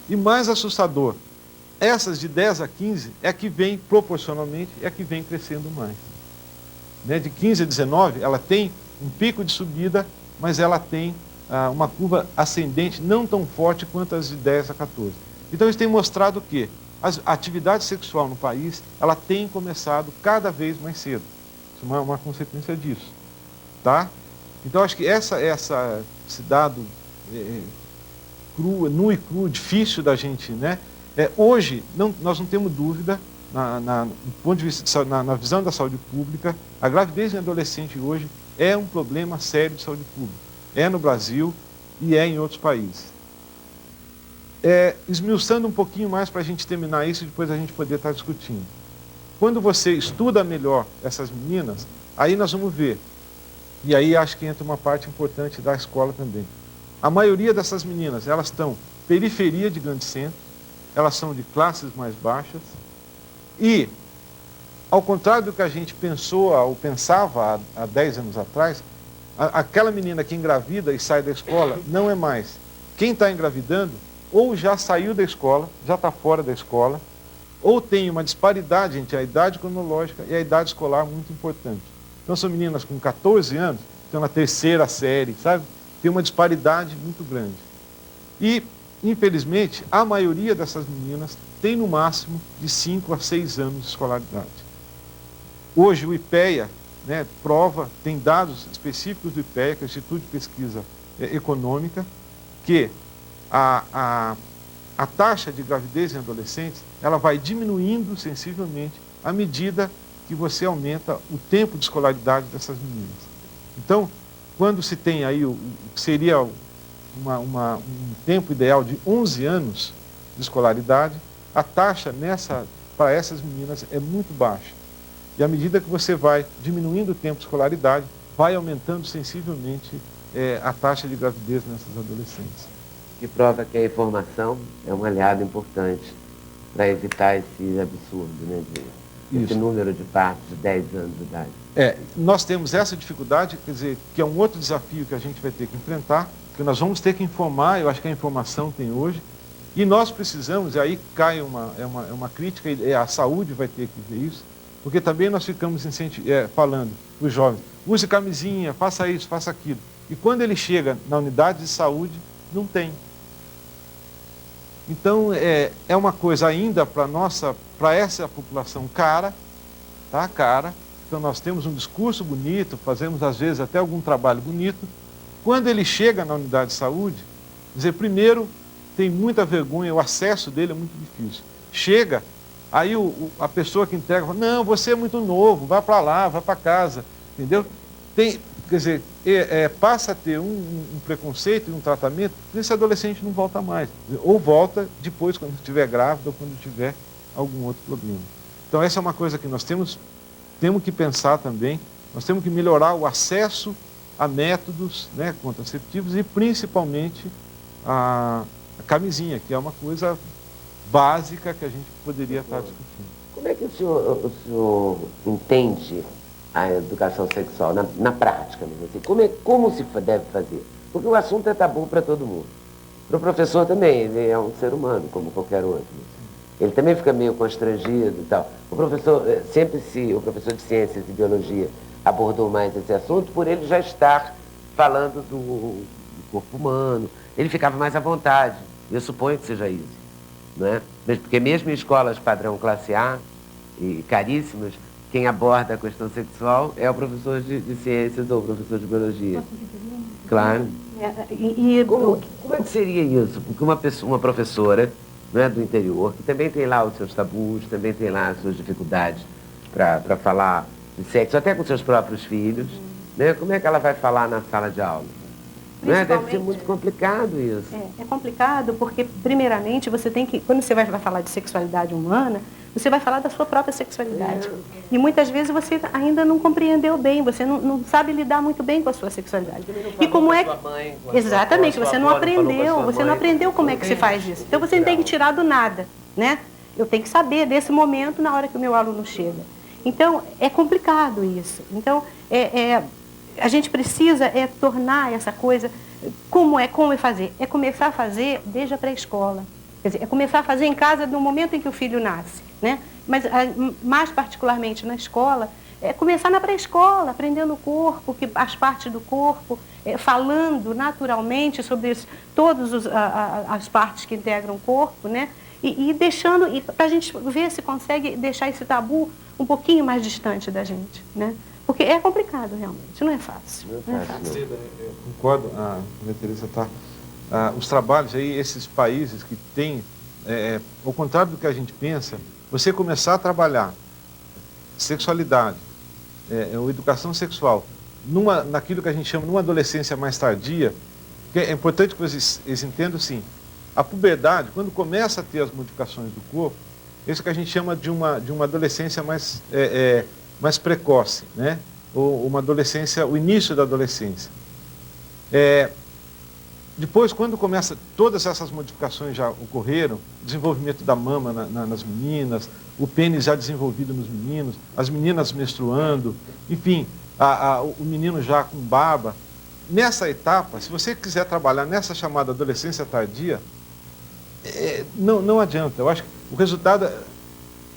Speaker 9: E mais assustador, essas de 10 a 15 é que vem, proporcionalmente, é que vem crescendo mais. Né? De 15 a 19, ela tem um pico de subida, mas ela tem uma curva ascendente não tão forte quanto as de 10 a 14. Então, isso tem mostrado que a atividade sexual no país, ela tem começado cada vez mais cedo. Isso é uma consequência disso. Tá? Então, acho que esse dado nu e cru, difícil da gente, né? Hoje, nós não temos dúvida, do ponto de vista na visão da saúde pública, a gravidez em adolescente hoje é um problema sério de saúde pública. É no Brasil e é em outros países. Esmiuçando um pouquinho mais para a gente terminar isso e depois a gente poder estar discutindo. Quando você estuda melhor essas meninas, aí nós vamos ver. E aí acho que entra uma parte importante da escola também. A maioria dessas meninas, elas estão periferia de grande centro, elas são de classes mais baixas e, ao contrário do que a gente pensou ou pensava há 10 anos atrás, aquela menina que engravida e sai da escola não é mais. Quem está engravidando ou já saiu da escola, já está fora da escola, ou tem uma disparidade entre a idade cronológica e a idade escolar muito importante. Então são meninas com 14 anos, estão na 3ª série, sabe? Tem uma disparidade muito grande. E, infelizmente, a maioria dessas meninas tem no máximo de 5 a 6 anos de escolaridade. Hoje o IPEA, né, prova, tem dados específicos do IPEA, que é o Instituto de Pesquisa econômica, que a taxa de gravidez em adolescentes ela vai diminuindo sensivelmente à medida que você aumenta o tempo de escolaridade dessas meninas. Então, quando se tem aí o que seria um tempo ideal de 11 anos de escolaridade, a taxa para essas meninas é muito baixa. E à medida que você vai diminuindo o tempo de escolaridade, vai aumentando sensivelmente a taxa de gravidez nessas adolescentes.
Speaker 1: Que prova que a informação é um aliado importante para evitar esse absurdo, né, esse número de partos de 10 anos de idade.
Speaker 9: Nós temos essa dificuldade, quer dizer, que é um outro desafio que a gente vai ter que enfrentar, que nós vamos ter que informar, eu acho que a informação tem hoje, e nós precisamos, e aí cai uma crítica, e a saúde vai ter que ver isso, porque também nós ficamos falando para os jovens, use camisinha, faça isso, faça aquilo. E quando ele chega na unidade de saúde, não tem. Então, é uma coisa ainda para essa população cara, tá? Cara. Então, nós temos um discurso bonito, fazemos às vezes até algum trabalho bonito. Quando ele chega na unidade de saúde, dizer, primeiro, tem muita vergonha, o acesso dele é muito difícil. Chega, aí a pessoa que entrega fala, não, você é muito novo, vai para lá, vai para casa, entendeu? Quer dizer, passa a ter um preconceito e um tratamento, esse adolescente não volta mais. Ou volta depois, quando estiver grávida ou quando tiver algum outro problema. Então, essa é uma coisa que nós temos que pensar também. Nós temos que melhorar o acesso a métodos, né, contraceptivos e, principalmente, a camisinha, que é uma coisa básica que a gente poderia estar discutindo.
Speaker 1: Como é que o senhor entende a educação sexual na prática? Assim, como se deve fazer? Porque o assunto é tabu para todo mundo. Para o professor também, ele é um ser humano, como qualquer outro. Ele também fica meio constrangido e tal. O professor de ciências e biologia abordou mais esse assunto por ele já estar falando do corpo humano. Ele ficava mais à vontade. Eu suponho que seja isso, não é? Porque mesmo em escolas padrão classe A e caríssimas, quem aborda a questão sexual é o professor de ciências ou o professor de biologia. Claro. Como é que seria isso? Porque uma professora, não é, do interior, que também tem lá os seus tabus, também tem lá as suas dificuldades para falar de sexo, até com seus próprios filhos, né? Como é que ela vai falar na sala de aula? Não é? Deve ser muito complicado isso.
Speaker 7: É complicado porque, primeiramente, você tem que, quando você vai falar de sexualidade humana, você vai falar da sua própria sexualidade. E muitas vezes você ainda não compreendeu bem, você não sabe lidar muito bem com a sua sexualidade. E como é que... Exatamente, você não aprendeu como é que se faz isso. Então você tem que tirar do nada, né? Eu tenho que saber desse momento na hora que o meu aluno chega. Então, é complicado isso. Então, a gente precisa tornar essa coisa, como fazer? É começar a fazer desde a pré-escola. Quer dizer, é começar a fazer em casa no momento em que o filho nasce, né? Mas, mais particularmente na escola, é começar na pré-escola, aprendendo o corpo, as partes do corpo, falando naturalmente sobre todas as partes que integram o corpo, né? E deixando, para a gente ver se consegue deixar esse tabu um pouquinho mais distante da gente, né? Porque é complicado, realmente, não é fácil. Não é fácil.
Speaker 9: Eu concordo, a Teresa está... os trabalhos aí, esses países que têm, ao contrário do que a gente pensa, você começar a trabalhar sexualidade, ou educação sexual, naquilo que a gente chama de uma adolescência mais tardia, que é importante que vocês entendam assim, a puberdade, quando começa a ter as modificações do corpo, isso que a gente chama de uma adolescência mais precoce, né? Ou uma adolescência, o início da adolescência. Depois, quando começa, todas essas modificações já ocorreram, desenvolvimento da mama nas meninas, o pênis já desenvolvido nos meninos, as meninas menstruando, enfim, o menino já com barba. Nessa etapa, se você quiser trabalhar nessa chamada adolescência tardia, não adianta. Eu acho que o resultado,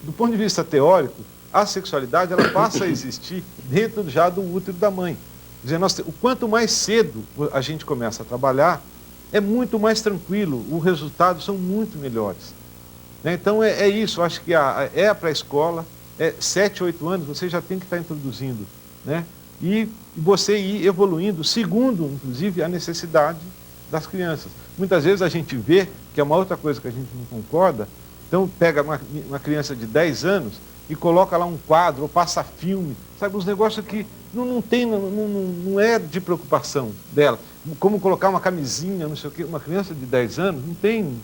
Speaker 9: do ponto de vista teórico, a sexualidade ela passa a existir dentro já do útero da mãe. Quer dizer, o quanto mais cedo a gente começa a trabalhar, é muito mais tranquilo, os resultados são muito melhores. Né? Então é isso, eu acho que para a escola, 7, 8 anos, você já tem que estar introduzindo. Né? E e você ir evoluindo segundo, inclusive, a necessidade das crianças. Muitas vezes a gente vê, que é uma outra coisa que a gente não concorda, então pega uma criança de 10 anos e coloca lá um quadro, ou passa filme, sabe, uns negócios que não é de preocupação dela. Como colocar uma camisinha, não sei o quê, uma criança de 10 anos, não tem...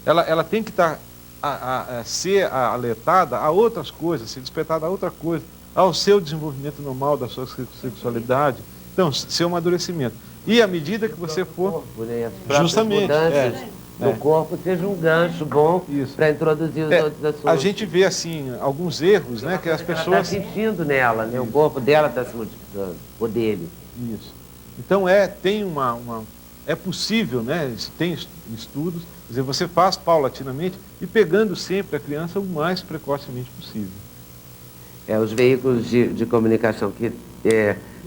Speaker 9: Ela tem que estar ser alertada a outras coisas, ser despertada a outra coisa, ao seu desenvolvimento normal da sua sexualidade. Então, seu amadurecimento. E à medida que você for...
Speaker 1: Corpo, né? As próprias
Speaker 9: Justamente.
Speaker 1: mudanças do corpo seja um gancho bom para introduzir os outros assuntos.
Speaker 9: A gente vê, assim, alguns erros, né, que as pessoas...
Speaker 1: Ela está sentindo nela, né? O corpo dela está se modificando, o dele.
Speaker 9: Isso. Então, é possível, né, tem estudos, quer dizer, você faz paulatinamente e pegando sempre a criança o mais precocemente possível.
Speaker 1: Os veículos de comunicação que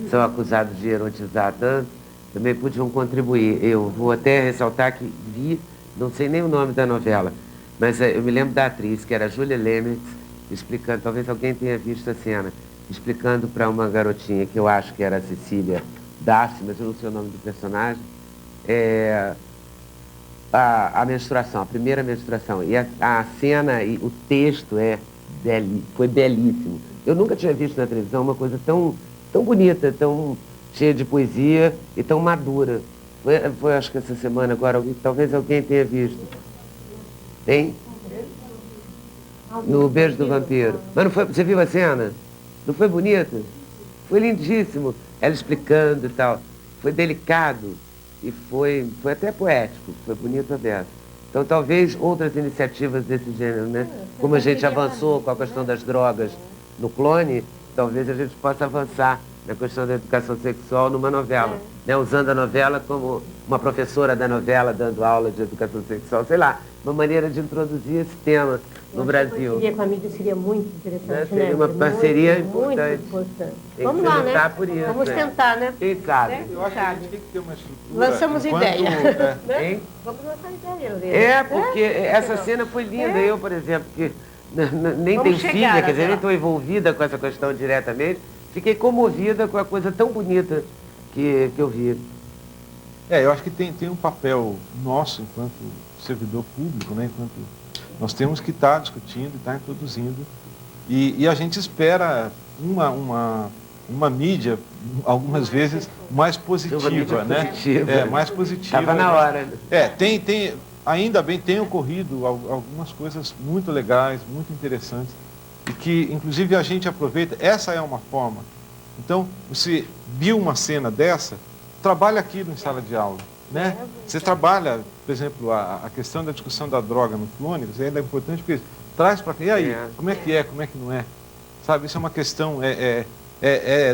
Speaker 1: são acusados de erotizar tanto, também podiam contribuir. Eu vou até ressaltar que vi, não sei nem o nome da novela, mas eu me lembro da atriz, que era Julia Lemertz, explicando, talvez alguém tenha visto a cena, explicando para uma garotinha, que eu acho que era a Cecília Darcy, mas eu não sei o nome do personagem, a menstruação, a primeira menstruação. E a cena e o texto foi belíssimo. Eu nunca tinha visto na televisão uma coisa tão bonita, tão cheia de poesia e tão madura. Foi acho que essa semana agora, talvez alguém tenha visto. Tem? No Beijo do Vampiro. Mas não foi, você viu a cena? Não foi bonita? Foi lindíssimo. Ela explicando e tal. Foi delicado e foi até poético. Foi bonito a beça. Então talvez outras iniciativas desse gênero, né? Como a gente avançou com a questão das drogas no Clone, talvez a gente possa avançar na questão da educação sexual numa novela, né? Usando a novela como uma professora da novela dando aula de educação sexual, sei lá, uma maneira de introduzir esse tema no Brasil.
Speaker 6: Parceria com a mídia seria muito interessante,
Speaker 1: seria uma parceria importante.
Speaker 6: Muito importante.
Speaker 1: Tem
Speaker 6: Vamos
Speaker 1: que
Speaker 6: lá, né?
Speaker 1: por isso,
Speaker 6: Vamos tentar, né?
Speaker 1: Quem sabe?
Speaker 9: Eu acho que a gente tem que ter uma estrutura...
Speaker 6: Lançamos ideia.
Speaker 1: Hein?
Speaker 6: Vamos lançar ideia.
Speaker 1: Porque essa cena foi linda. Eu, por exemplo, que nem
Speaker 6: Vamos
Speaker 1: tenho filha,
Speaker 6: chegar
Speaker 1: quer dizer,
Speaker 6: até
Speaker 1: nem estou envolvida com essa questão diretamente, fiquei comovida com a coisa tão bonita que eu vi.
Speaker 9: Eu acho que tem um papel nosso, enquanto servidor público, né? Enquanto nós temos que estar discutindo, estar introduzindo, e a gente espera uma mídia, algumas vezes, mais positiva, né?
Speaker 1: Positiva.
Speaker 9: Mais positiva.
Speaker 1: Estava na hora.
Speaker 9: Ainda bem, tem ocorrido algumas coisas muito legais, muito interessantes, e que, inclusive, a gente aproveita. Essa é uma forma. Então, você viu uma cena dessa, trabalha aquilo em sala de aula, né? Você trabalha, por exemplo, a questão da discussão da droga no Clone, ainda é importante porque traz para cá. E aí, como é que não é? Sabe, isso é uma questão,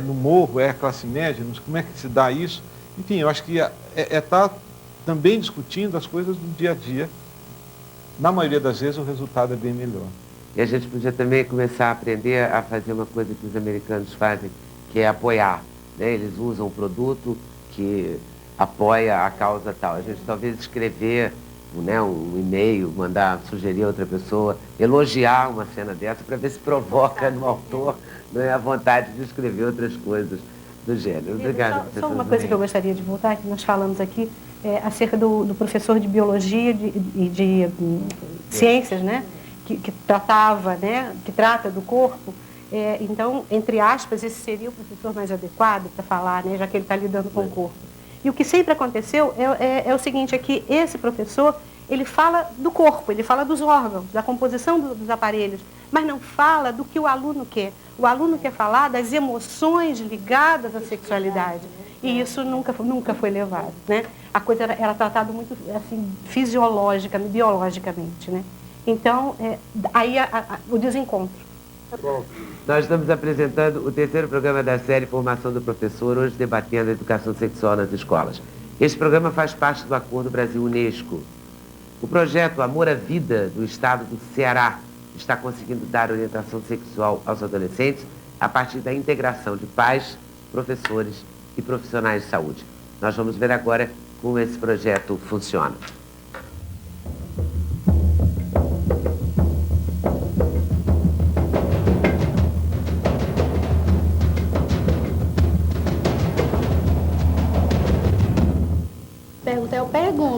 Speaker 9: no morro, é classe média, como é que se dá isso? Enfim, eu acho que estar também discutindo as coisas do dia a dia. Na maioria das vezes o resultado é bem melhor.
Speaker 1: E a gente podia também começar a aprender a fazer uma coisa que os americanos fazem, que é apoiar, né? Eles usam um produto que apoia a causa tal. A gente talvez escrever, né, um e-mail, sugerir a outra pessoa, elogiar uma cena dessa para ver se provoca no autor, né, a vontade de escrever outras coisas do gênero. Obrigada.
Speaker 7: Só uma coisa que eu gostaria de voltar, que nós falamos aqui, acerca do professor de biologia e de ciências, né, que tratava, né, que trata do corpo. Então, entre aspas, esse seria o professor mais adequado para falar, né, já que ele está lidando com o corpo. E o que sempre aconteceu é o seguinte, é que esse professor, ele fala do corpo, ele fala dos órgãos, da composição dos aparelhos, mas não fala do que o aluno quer. O aluno quer falar das emoções ligadas à sexualidade. E isso nunca foi levado, né? A coisa era tratada muito assim, fisiologicamente, biologicamente, né? Então, aí o desencontro.
Speaker 1: Bom, nós estamos apresentando o terceiro programa da série Formação do Professor, hoje debatendo a educação sexual nas escolas. Este programa faz parte do Acordo Brasil-Unesco. O projeto Amor à Vida, do Estado do Ceará, está conseguindo dar orientação sexual aos adolescentes a partir da integração de pais, professores e profissionais de saúde. Nós vamos ver agora como esse projeto funciona.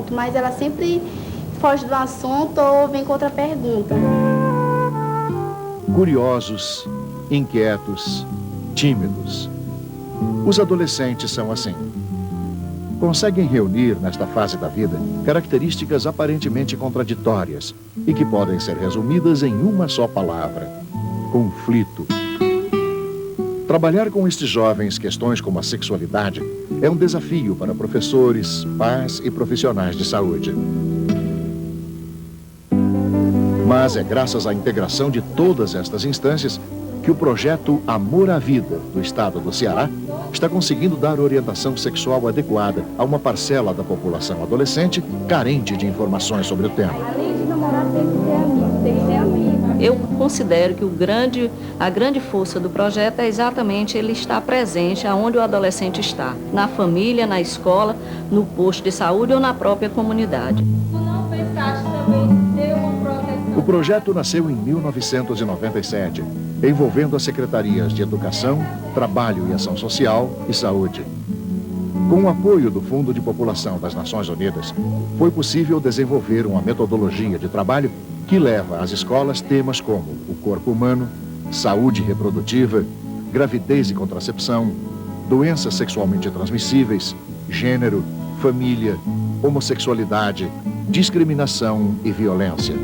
Speaker 10: assunto, mas ela sempre foge do assunto ou vem com outra pergunta.
Speaker 2: Curiosos, inquietos, tímidos. Os adolescentes são assim. Conseguem reunir, nesta fase da vida, características aparentemente contraditórias e que podem ser resumidas em uma só palavra: conflito. Trabalhar com estes jovens questões como a sexualidade é um desafio para professores, pais e profissionais de saúde. Mas é graças à integração de todas estas instâncias que o projeto Amor à Vida, do estado do Ceará, está conseguindo dar orientação sexual adequada a uma parcela da população adolescente carente de informações sobre o tema.
Speaker 10: Além de namorar, tem que ser amigo.
Speaker 11: Eu considero que a grande força do projeto é exatamente ele estar presente aonde o adolescente está, na família, na escola, no posto de saúde ou na própria comunidade.
Speaker 3: Tu não pensaste também ter uma proteção?
Speaker 2: O projeto nasceu em 1997, envolvendo as secretarias de Educação, Trabalho e Ação Social e Saúde. Com o apoio do Fundo de População das Nações Unidas, foi possível desenvolver uma metodologia de trabalho que leva às escolas temas como o corpo humano, saúde reprodutiva, gravidez e contracepção, doenças sexualmente transmissíveis, gênero, família, homossexualidade, discriminação e violência.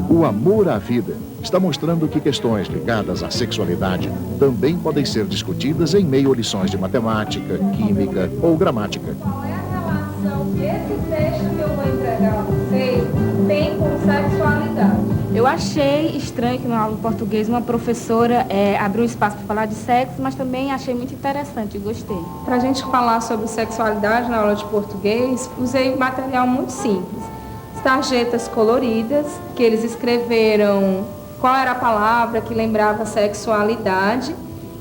Speaker 2: O Amor à Vida está mostrando que questões ligadas à sexualidade também podem ser discutidas em meio a lições de matemática, química ou gramática.
Speaker 3: Qual é a relação que esse texto que eu vou entregar a vocês tem com sexualidade?
Speaker 12: Eu achei estranho que na aula de português uma professora abriu um espaço para falar de sexo, mas também achei muito interessante e gostei.
Speaker 13: Para a gente falar sobre sexualidade na aula de português, usei material muito simples. Tarjetas coloridas, que eles escreveram qual era a palavra que lembrava sexualidade,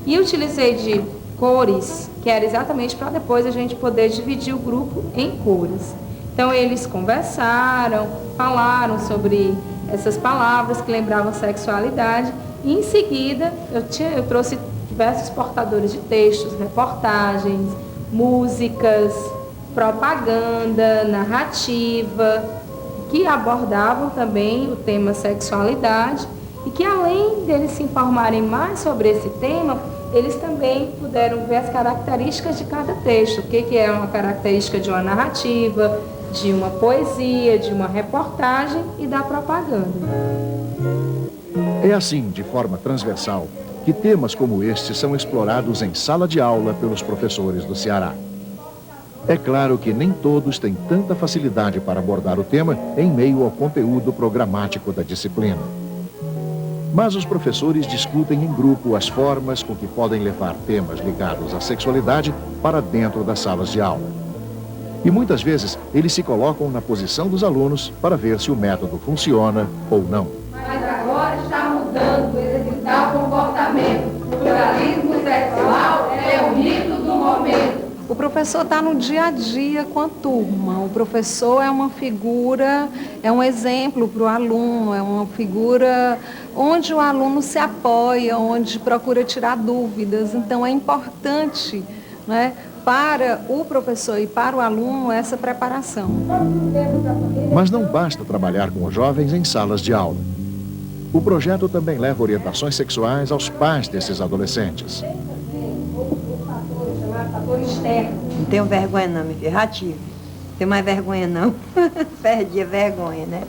Speaker 13: e utilizei de cores, que era exatamente para depois a gente poder dividir o grupo em cores. Então eles conversaram, falaram sobre essas palavras que lembravam sexualidade, e em seguida eu trouxe diversos portadores de textos, reportagens, músicas, propaganda, narrativa, que abordavam também o tema sexualidade e que, além deles se informarem mais sobre esse tema, eles também puderam ver as características de cada texto, o que é uma característica de uma narrativa, de uma poesia, de uma reportagem e da propaganda.
Speaker 2: É assim, de forma transversal, que temas como este são explorados em sala de aula pelos professores do Ceará. É claro que nem todos têm tanta facilidade para abordar o tema em meio ao conteúdo programático da disciplina. Mas os professores discutem em grupo as formas com que podem levar temas ligados à sexualidade para dentro das salas de aula. E muitas vezes eles se colocam na posição dos alunos para ver se o método funciona ou não.
Speaker 3: Mas agora está mudando esse tal comportamento. O pluralismo sexual é o rito do momento.
Speaker 14: O professor está no dia a dia com a turma. O professor é uma figura, é um exemplo para o aluno, é uma figura onde o aluno se apoia, onde procura tirar dúvidas. Então é importante, né, para o professor e para o aluno essa preparação.
Speaker 2: Mas não basta trabalhar com os jovens em salas de aula. O projeto também leva orientações sexuais aos pais desses adolescentes.
Speaker 15: Não tenho vergonha não, minha filha, já tive. Não tenho mais vergonha não. Perdi a vergonha, né?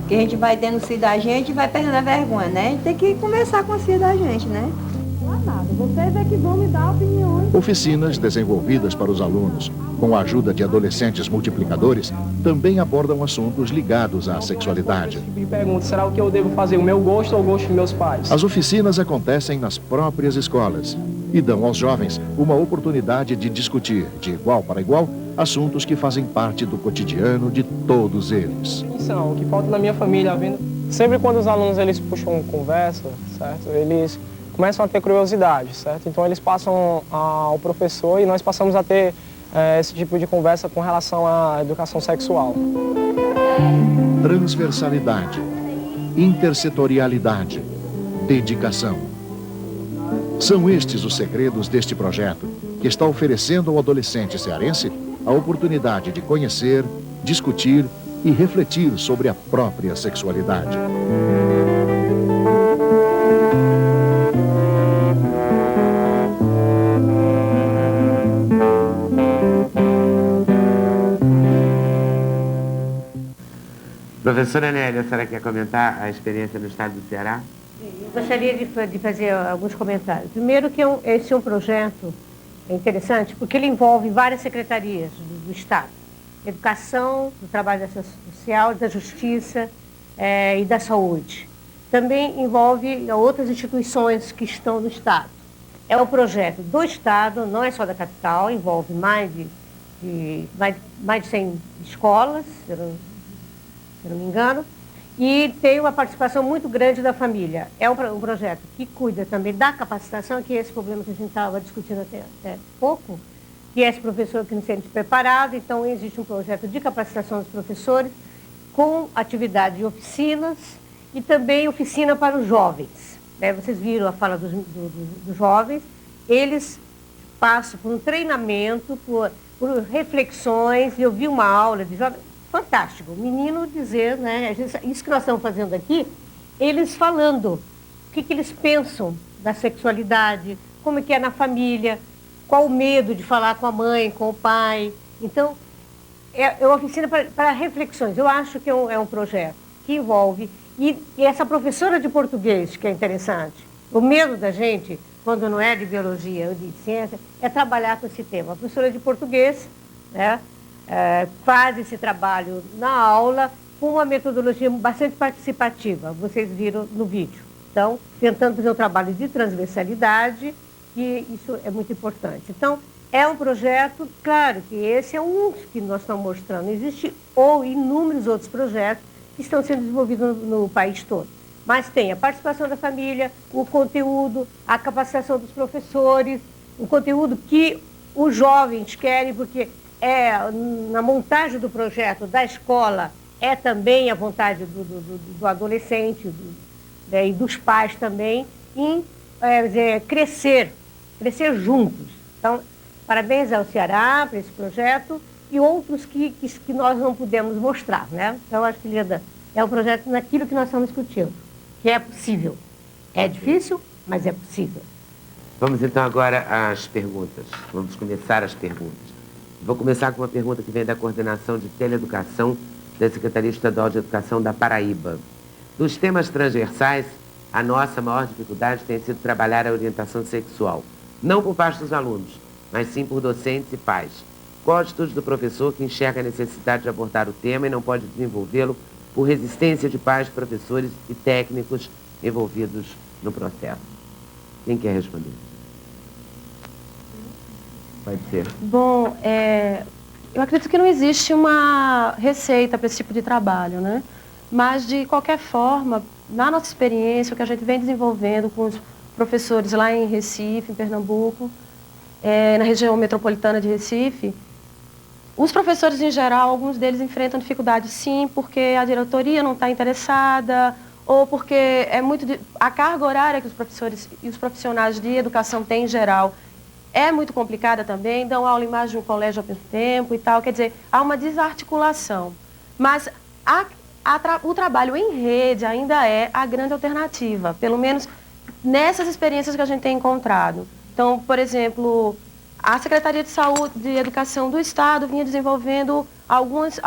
Speaker 15: Porque a gente vai tendo filho da gente e vai perdendo a vergonha, né? A gente tem que conversar com os filhos da gente, né?
Speaker 10: Não há nada, vocês é que vão me dar opiniões.
Speaker 2: Oficinas desenvolvidas para os alunos, com a ajuda de adolescentes multiplicadores, também abordam assuntos ligados à sexualidade.
Speaker 4: Me pergunto, será o que eu devo fazer, o meu gosto ou o gosto dos meus pais?
Speaker 2: As oficinas acontecem nas próprias escolas e dão aos jovens uma oportunidade de discutir, de igual para igual, assuntos que fazem parte do cotidiano de todos eles.
Speaker 4: O que falta na minha família, sempre quando os alunos eles puxam conversa, certo? Eles começam a ter curiosidade, certo? Então eles passam ao professor e nós passamos a ter esse tipo de conversa com relação à educação sexual.
Speaker 2: Transversalidade, intersetorialidade, dedicação. São estes os segredos deste projeto, que está oferecendo ao adolescente cearense a oportunidade de conhecer, discutir e refletir sobre a própria sexualidade.
Speaker 1: Professora Nélia, a senhora quer comentar a experiência no estado do Ceará?
Speaker 6: Eu gostaria de fazer alguns comentários. Primeiro que esse é um projeto interessante, porque ele envolve várias secretarias do Estado. Educação, do Trabalho Social, da Justiça e da Saúde. Também envolve outras instituições que estão no Estado. É um projeto do Estado, não é só da capital, envolve mais de 100 escolas, se eu não me engano, e tem uma participação muito grande da família. É um projeto que cuida também da capacitação, que é esse problema que a gente estava discutindo até pouco, que é esse professor que não se sente preparado. Então, existe um projeto de capacitação dos professores, com atividade de oficinas e também oficina para os jovens. Vocês viram a fala dos jovens, eles passam por um treinamento, por reflexões, e eu vi uma aula de jovens, fantástico, o menino dizer, né, isso que nós estamos fazendo aqui, eles falando o que eles pensam da sexualidade, como é que é na família, qual o medo de falar com a mãe, com o pai. Então, é uma oficina para reflexões. Eu acho que é um projeto que envolve, e essa professora de português, que é interessante, o medo da gente, quando não é de biologia ou de ciência, é trabalhar com esse tema. A professora de português, né, faz esse trabalho na aula com uma metodologia bastante participativa, vocês viram no vídeo. Então, tentando fazer um trabalho de transversalidade, e isso é muito importante. Então, é um projeto, claro que esse é um que nós estamos mostrando, existe inúmeros outros projetos que estão sendo desenvolvidos no país todo. Mas tem a participação da família, o conteúdo, a capacitação dos professores, o conteúdo que os jovens querem, porque na montagem do projeto da escola é também a vontade do adolescente e dos pais também em crescer juntos. Então, parabéns ao Ceará por esse projeto e outros que nós não pudemos mostrar, né? Então, acho que, Leda, é um projeto naquilo que nós estamos discutindo, que é possível. É difícil, mas é possível.
Speaker 1: Vamos então agora às perguntas. Vamos começar as perguntas. Vou começar com uma pergunta que vem da Coordenação de Teleeducação da Secretaria Estadual de Educação da Paraíba. Dos temas transversais, a nossa maior dificuldade tem sido trabalhar a orientação sexual, não por parte dos alunos, mas sim por docentes e pais. Qual a atitude do professor que enxerga a necessidade de abordar o tema e não pode desenvolvê-lo por resistência de pais, professores e técnicos envolvidos no processo? Quem quer responder? Pode ser.
Speaker 8: Bom, eu acredito que não existe uma receita para esse tipo de trabalho, né? Mas, de qualquer forma, na nossa experiência, o que a gente vem desenvolvendo com os professores lá em Recife, em Pernambuco, na região metropolitana de Recife, os professores, em geral, alguns deles enfrentam dificuldades, sim, porque a diretoria não está interessada, ou porque a carga horária que os professores e os profissionais de educação têm, em geral, é muito complicada também, dão aula em mais de um colégio ao mesmo tempo e tal, quer dizer, há uma desarticulação. Mas o trabalho em rede ainda é a grande alternativa, pelo menos nessas experiências que a gente tem encontrado. Então, por exemplo, a Secretaria de Saúde e Educação do Estado vinha desenvolvendo algumas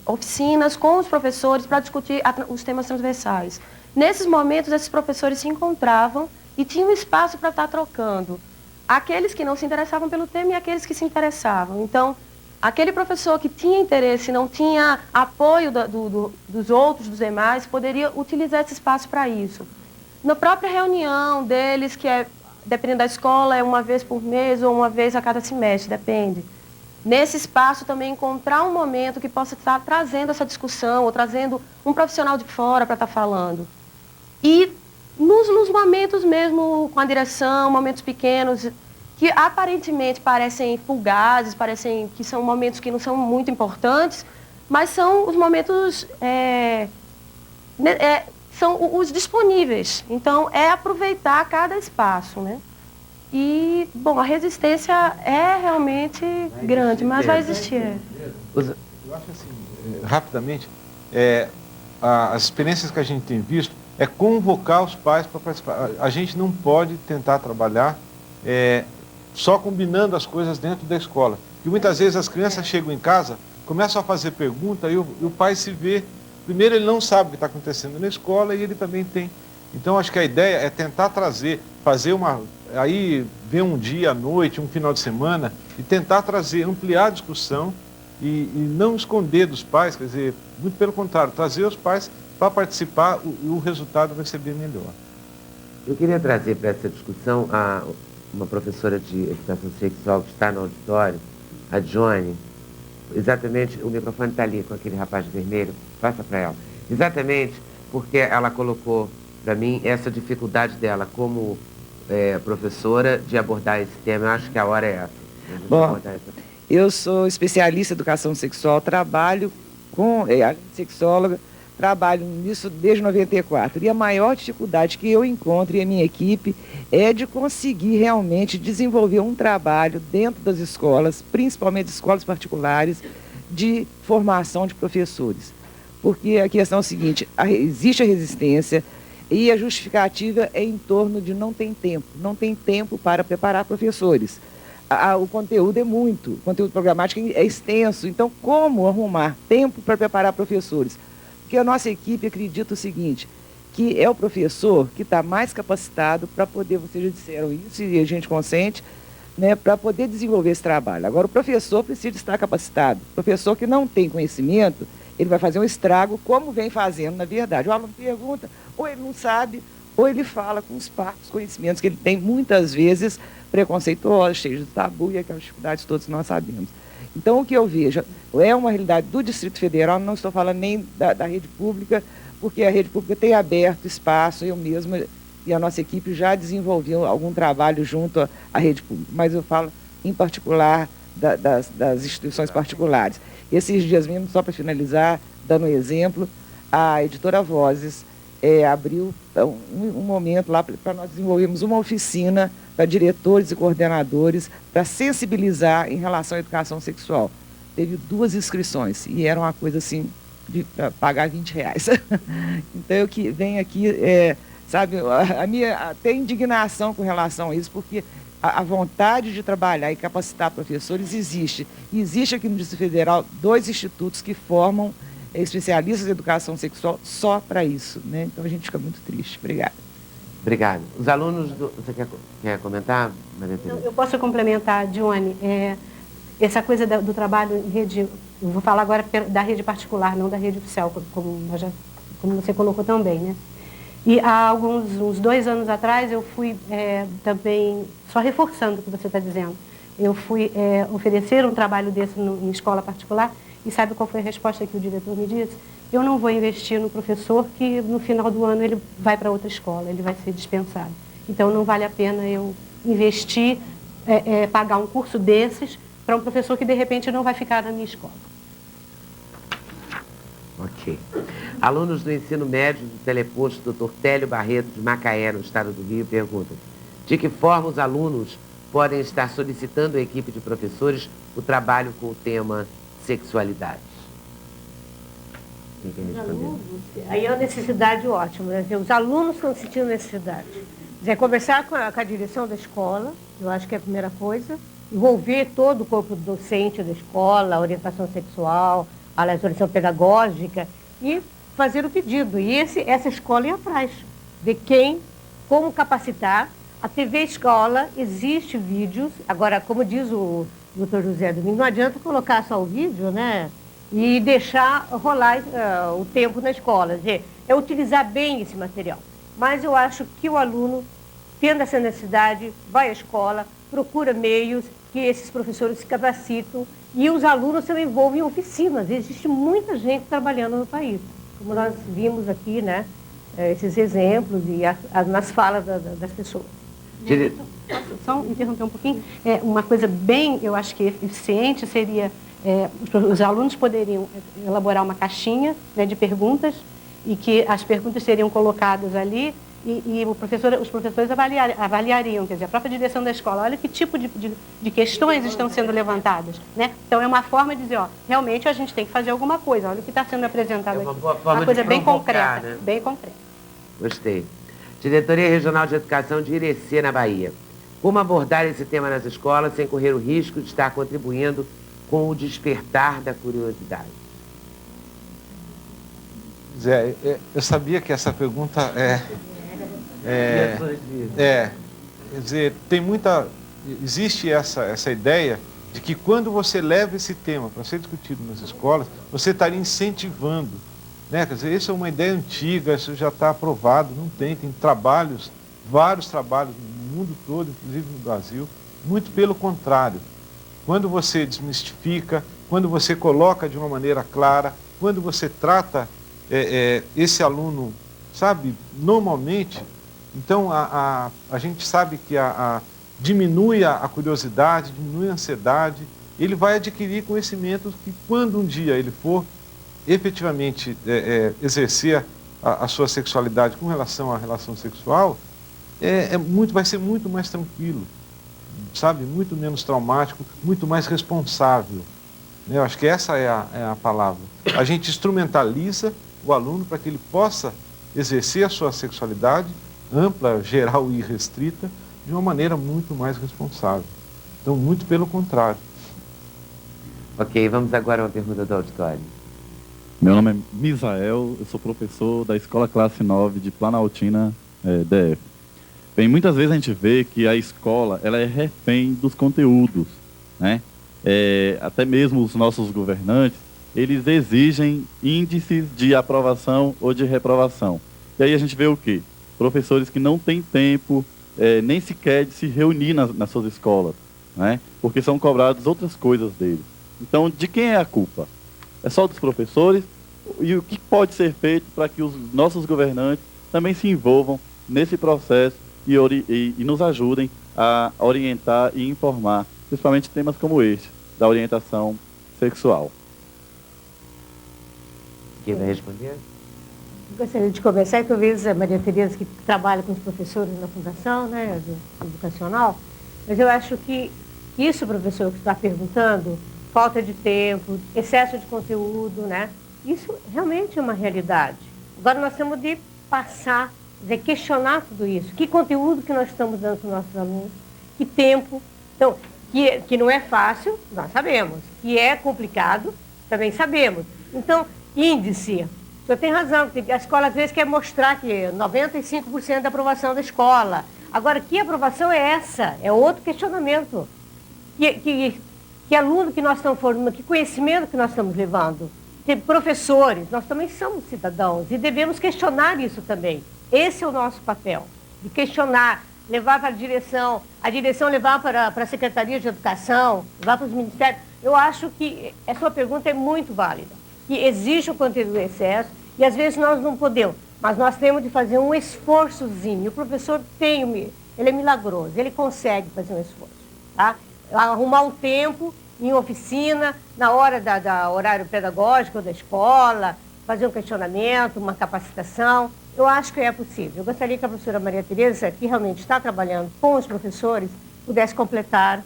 Speaker 8: oficinas com os professores para discutir os temas transversais. Nesses momentos, esses professores se encontravam e tinham espaço para estar trocando. Aqueles que não se interessavam pelo tema e aqueles que se interessavam. Então, aquele professor que tinha interesse e não tinha apoio dos outros, dos demais, poderia utilizar esse espaço para isso. Na própria reunião deles, que dependendo da escola, é uma vez por mês ou uma vez a cada semestre, depende. Nesse espaço também encontrar um momento que possa estar trazendo essa discussão ou trazendo um profissional de fora para estar falando. E nos momentos mesmo com a direção, momentos pequenos, que aparentemente parecem fugazes, parecem que são momentos que não são muito importantes, mas são os momentos, são os disponíveis. Então, é aproveitar cada espaço, né? E, bom, a resistência é realmente grande, mas vai existir.
Speaker 9: Eu acho assim, rapidamente, as experiências que a gente tem visto é convocar os pais para participar. A gente não pode tentar trabalhar só combinando as coisas dentro da escola. E muitas vezes as crianças chegam em casa, começam a fazer pergunta e o pai se vê. Primeiro, ele não sabe o que está acontecendo na escola e ele também tem. Então, acho que a ideia é tentar fazer aí ver um dia à noite, um final de semana, e tentar ampliar a discussão e não esconder dos pais, quer dizer, muito pelo contrário, trazer os pais para participar e o resultado vai ser bem melhor.
Speaker 1: Eu queria trazer para essa discussão uma professora de educação sexual que está no auditório, a Johnny. Exatamente, o microfone está ali com aquele rapaz vermelho, passa para ela. Exatamente porque ela colocou para mim essa dificuldade dela como professora de abordar esse tema. Eu acho que a hora é essa.
Speaker 16: Bom, eu sou especialista em educação sexual, trabalho com sexóloga, trabalho nisso desde 94. E a maior dificuldade que eu encontro e a minha equipe é de conseguir realmente desenvolver um trabalho dentro das escolas, principalmente escolas particulares, de formação de professores. Porque a questão é a seguinte, existe a resistência e a justificativa é em torno de não tem tempo para preparar professores. O conteúdo é muito, o conteúdo programático é extenso, então como arrumar tempo para preparar professores? Porque a nossa equipe acredita o seguinte, que é o professor que está mais capacitado para poder, vocês já disseram isso e a gente consente, né, para poder desenvolver esse trabalho. Agora, o professor precisa estar capacitado. O professor que não tem conhecimento, ele vai fazer um estrago, como vem fazendo, na verdade. O aluno pergunta, ou ele não sabe, ou ele fala com os parcos conhecimentos que ele tem, muitas vezes, preconceituosos, cheios de tabu e aquelas dificuldades todas que nós sabemos. Então, o que eu vejo é uma realidade do Distrito Federal, não estou falando nem da rede pública, porque a rede pública tem aberto espaço, eu mesma e a nossa equipe já desenvolveu algum trabalho junto à rede pública, mas eu falo em particular das instituições particulares. Esses dias mesmo, só para finalizar, dando um exemplo, a editora Vozes abriu um momento lá para nós desenvolvermos uma oficina para diretores e coordenadores para sensibilizar em relação à educação sexual. Teve 2 inscrições e era uma coisa assim, de pagar R$20. Então eu que venho aqui, sabe, a minha até indignação com relação a isso, porque a vontade de trabalhar e capacitar professores existe. E existe aqui no Distrito Federal 2 institutos que formam especialistas em educação sexual só para isso, né? Então a gente fica muito triste. Obrigada.
Speaker 1: Obrigado. Os alunos Você quer comentar, Maria Tereza?
Speaker 6: Eu posso complementar, Dione, essa coisa do trabalho em rede, eu vou falar agora da rede particular, não da rede oficial, como você colocou também, né? E há uns 2 anos atrás eu fui também, só reforçando o que você está dizendo, eu fui oferecer um trabalho desse em escola particular e sabe qual foi a resposta que o diretor me disse? Eu não vou investir no professor que no final do ano ele vai para outra escola, ele vai ser dispensado. Então não vale a pena eu investir, pagar um curso desses para um professor que de repente não vai ficar na minha escola.
Speaker 1: Ok. Alunos do ensino médio do teleposto Dr. Télio Barreto, de Macaé, no estado do Rio, perguntam: de que forma os alunos podem estar solicitando à equipe de professores o trabalho com o tema sexualidade? Quem quer responder?
Speaker 6: Aí é uma necessidade ótima, né? Os alunos estão sentindo necessidade. Conversar com a direção da escola, eu acho que é a primeira coisa, envolver todo o corpo docente da escola, a orientação sexual, a orientação pedagógica e fazer o pedido. E essa escola ir atrás, ver como capacitar. A TV Escola, existe vídeos, agora, como diz o Dr. José Domingos, não adianta colocar só o vídeo, né? E deixar rolar o tempo na escola. Quer dizer, utilizar bem esse material. Mas eu acho que o aluno, tendo essa necessidade, vai à escola, procura meios que esses professores se capacitam e os alunos se envolvem em oficinas. Existe muita gente trabalhando no país, como nós vimos aqui, né? Esses exemplos e nas falas das pessoas. Posso só interromper um pouquinho? Uma coisa bem, eu acho que eficiente seria, os alunos poderiam elaborar uma caixinha, né, de perguntas e que as perguntas seriam colocadas ali e os professores avaliariam, quer dizer, a própria direção da escola, olha que tipo de questões estão sendo levantadas, né? Então é uma forma de dizer, ó, realmente a gente tem que fazer alguma coisa, olha o que está sendo apresentado aqui. Uma coisa bem concreta, né? Bem concreta.
Speaker 1: Gostei. Diretoria Regional de Educação de Irecê, na Bahia. Como abordar esse tema nas escolas sem correr o risco de estar contribuindo com o despertar da curiosidade?
Speaker 9: Zé, eu sabia que essa pergunta quer dizer, existe essa ideia de que quando você leva esse tema para ser discutido nas escolas, você estaria incentivando, né? Quer dizer, isso é uma ideia antiga, isso já está aprovado, não tem trabalhos, vários trabalhos no mundo todo, inclusive no Brasil, muito pelo contrário. Quando você desmistifica, quando você coloca de uma maneira clara, quando você trata esse aluno, sabe, normalmente, então a gente sabe que diminui a curiosidade, diminui a ansiedade, ele vai adquirir conhecimentos que quando um dia ele for efetivamente exercer a sua sexualidade com relação à relação sexual, vai ser muito mais tranquilo, sabe, muito menos traumático, muito mais responsável. Eu acho que essa é a palavra. A gente instrumentaliza o aluno para que ele possa exercer a sua sexualidade ampla, geral e restrita de uma maneira muito mais responsável. Então, muito pelo contrário.
Speaker 1: Ok, vamos agora a uma pergunta do auditório.
Speaker 17: Meu nome é Misael, eu sou professor da Escola Classe 9 de Planaltina, DF. Bem, muitas vezes a gente vê que a escola ela é refém dos conteúdos, né? Até mesmo os nossos governantes, eles exigem índices de aprovação ou de reprovação. E aí a gente vê o quê? Professores que não têm tempo, nem sequer de se reunir nas suas escolas, né? Porque são cobradas outras coisas deles. Então, de quem é a culpa? É só dos professores? E o que pode ser feito para que os nossos governantes também se envolvam nesse processo e nos ajudem a orientar e informar, principalmente temas como este, da orientação sexual?
Speaker 1: Quem vai responder?
Speaker 6: Gostaria de começar, que eu vejo a Maria Tereza, que trabalha com os professores na Fundação, né, educacional, mas eu acho que isso, professor, que está perguntando, falta de tempo, excesso de conteúdo, né, isso realmente é uma realidade. Agora nós temos de passar, de questionar tudo isso. Que conteúdo que nós estamos dando para os nossos alunos, que tempo. Então, que não é fácil, nós sabemos. Que é complicado, também sabemos. Então, índice. O senhor tem razão, a escola às vezes quer mostrar que 95% da aprovação da escola. Agora, que aprovação é essa? É outro questionamento. Que aluno que nós estamos formando, que conhecimento que nós estamos levando? Tem professores, nós também somos cidadãos e devemos questionar isso também. Esse é o nosso papel, de questionar, levar para a direção levar para a Secretaria de Educação, levar para os ministérios. Eu acho que a sua pergunta é muito válida, que existe o conteúdo em excesso e às vezes nós não podemos, mas nós temos de fazer um esforçozinho. O professor ele é milagroso, ele consegue fazer um esforço, tá? Arrumar um tempo em oficina, na hora da horário pedagógico da escola, fazer um questionamento, uma capacitação. Eu acho que é possível. Eu gostaria que a professora Maria Tereza, que realmente está trabalhando com os professores, pudesse completar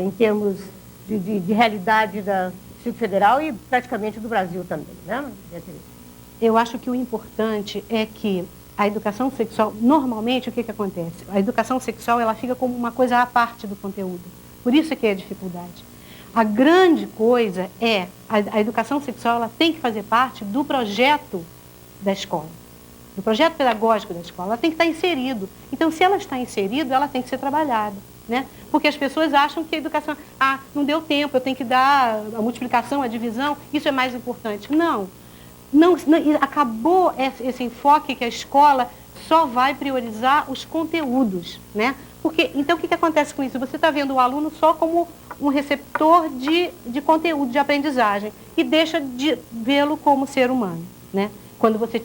Speaker 6: em termos de realidade do Distrito Federal e praticamente do Brasil também, né, Maria Tereza?
Speaker 7: Eu acho que o importante é que a educação sexual, normalmente, o que acontece? A educação sexual ela fica como uma coisa à parte do conteúdo. Por isso é que é a dificuldade. A grande coisa é, a educação sexual ela tem que fazer parte do projeto da escola, do projeto pedagógico da escola, ela tem que estar inserido. Então, se ela está inserida, ela tem que ser trabalhada, né? Porque as pessoas acham que a educação, não deu tempo, eu tenho que dar a multiplicação, a divisão, isso é mais importante. Não, acabou esse enfoque que a escola só vai priorizar os conteúdos, né? Porque, então, o que acontece com isso? Você está vendo o aluno só como um receptor de conteúdo, de aprendizagem, e deixa de vê-lo como ser humano, né? Quando você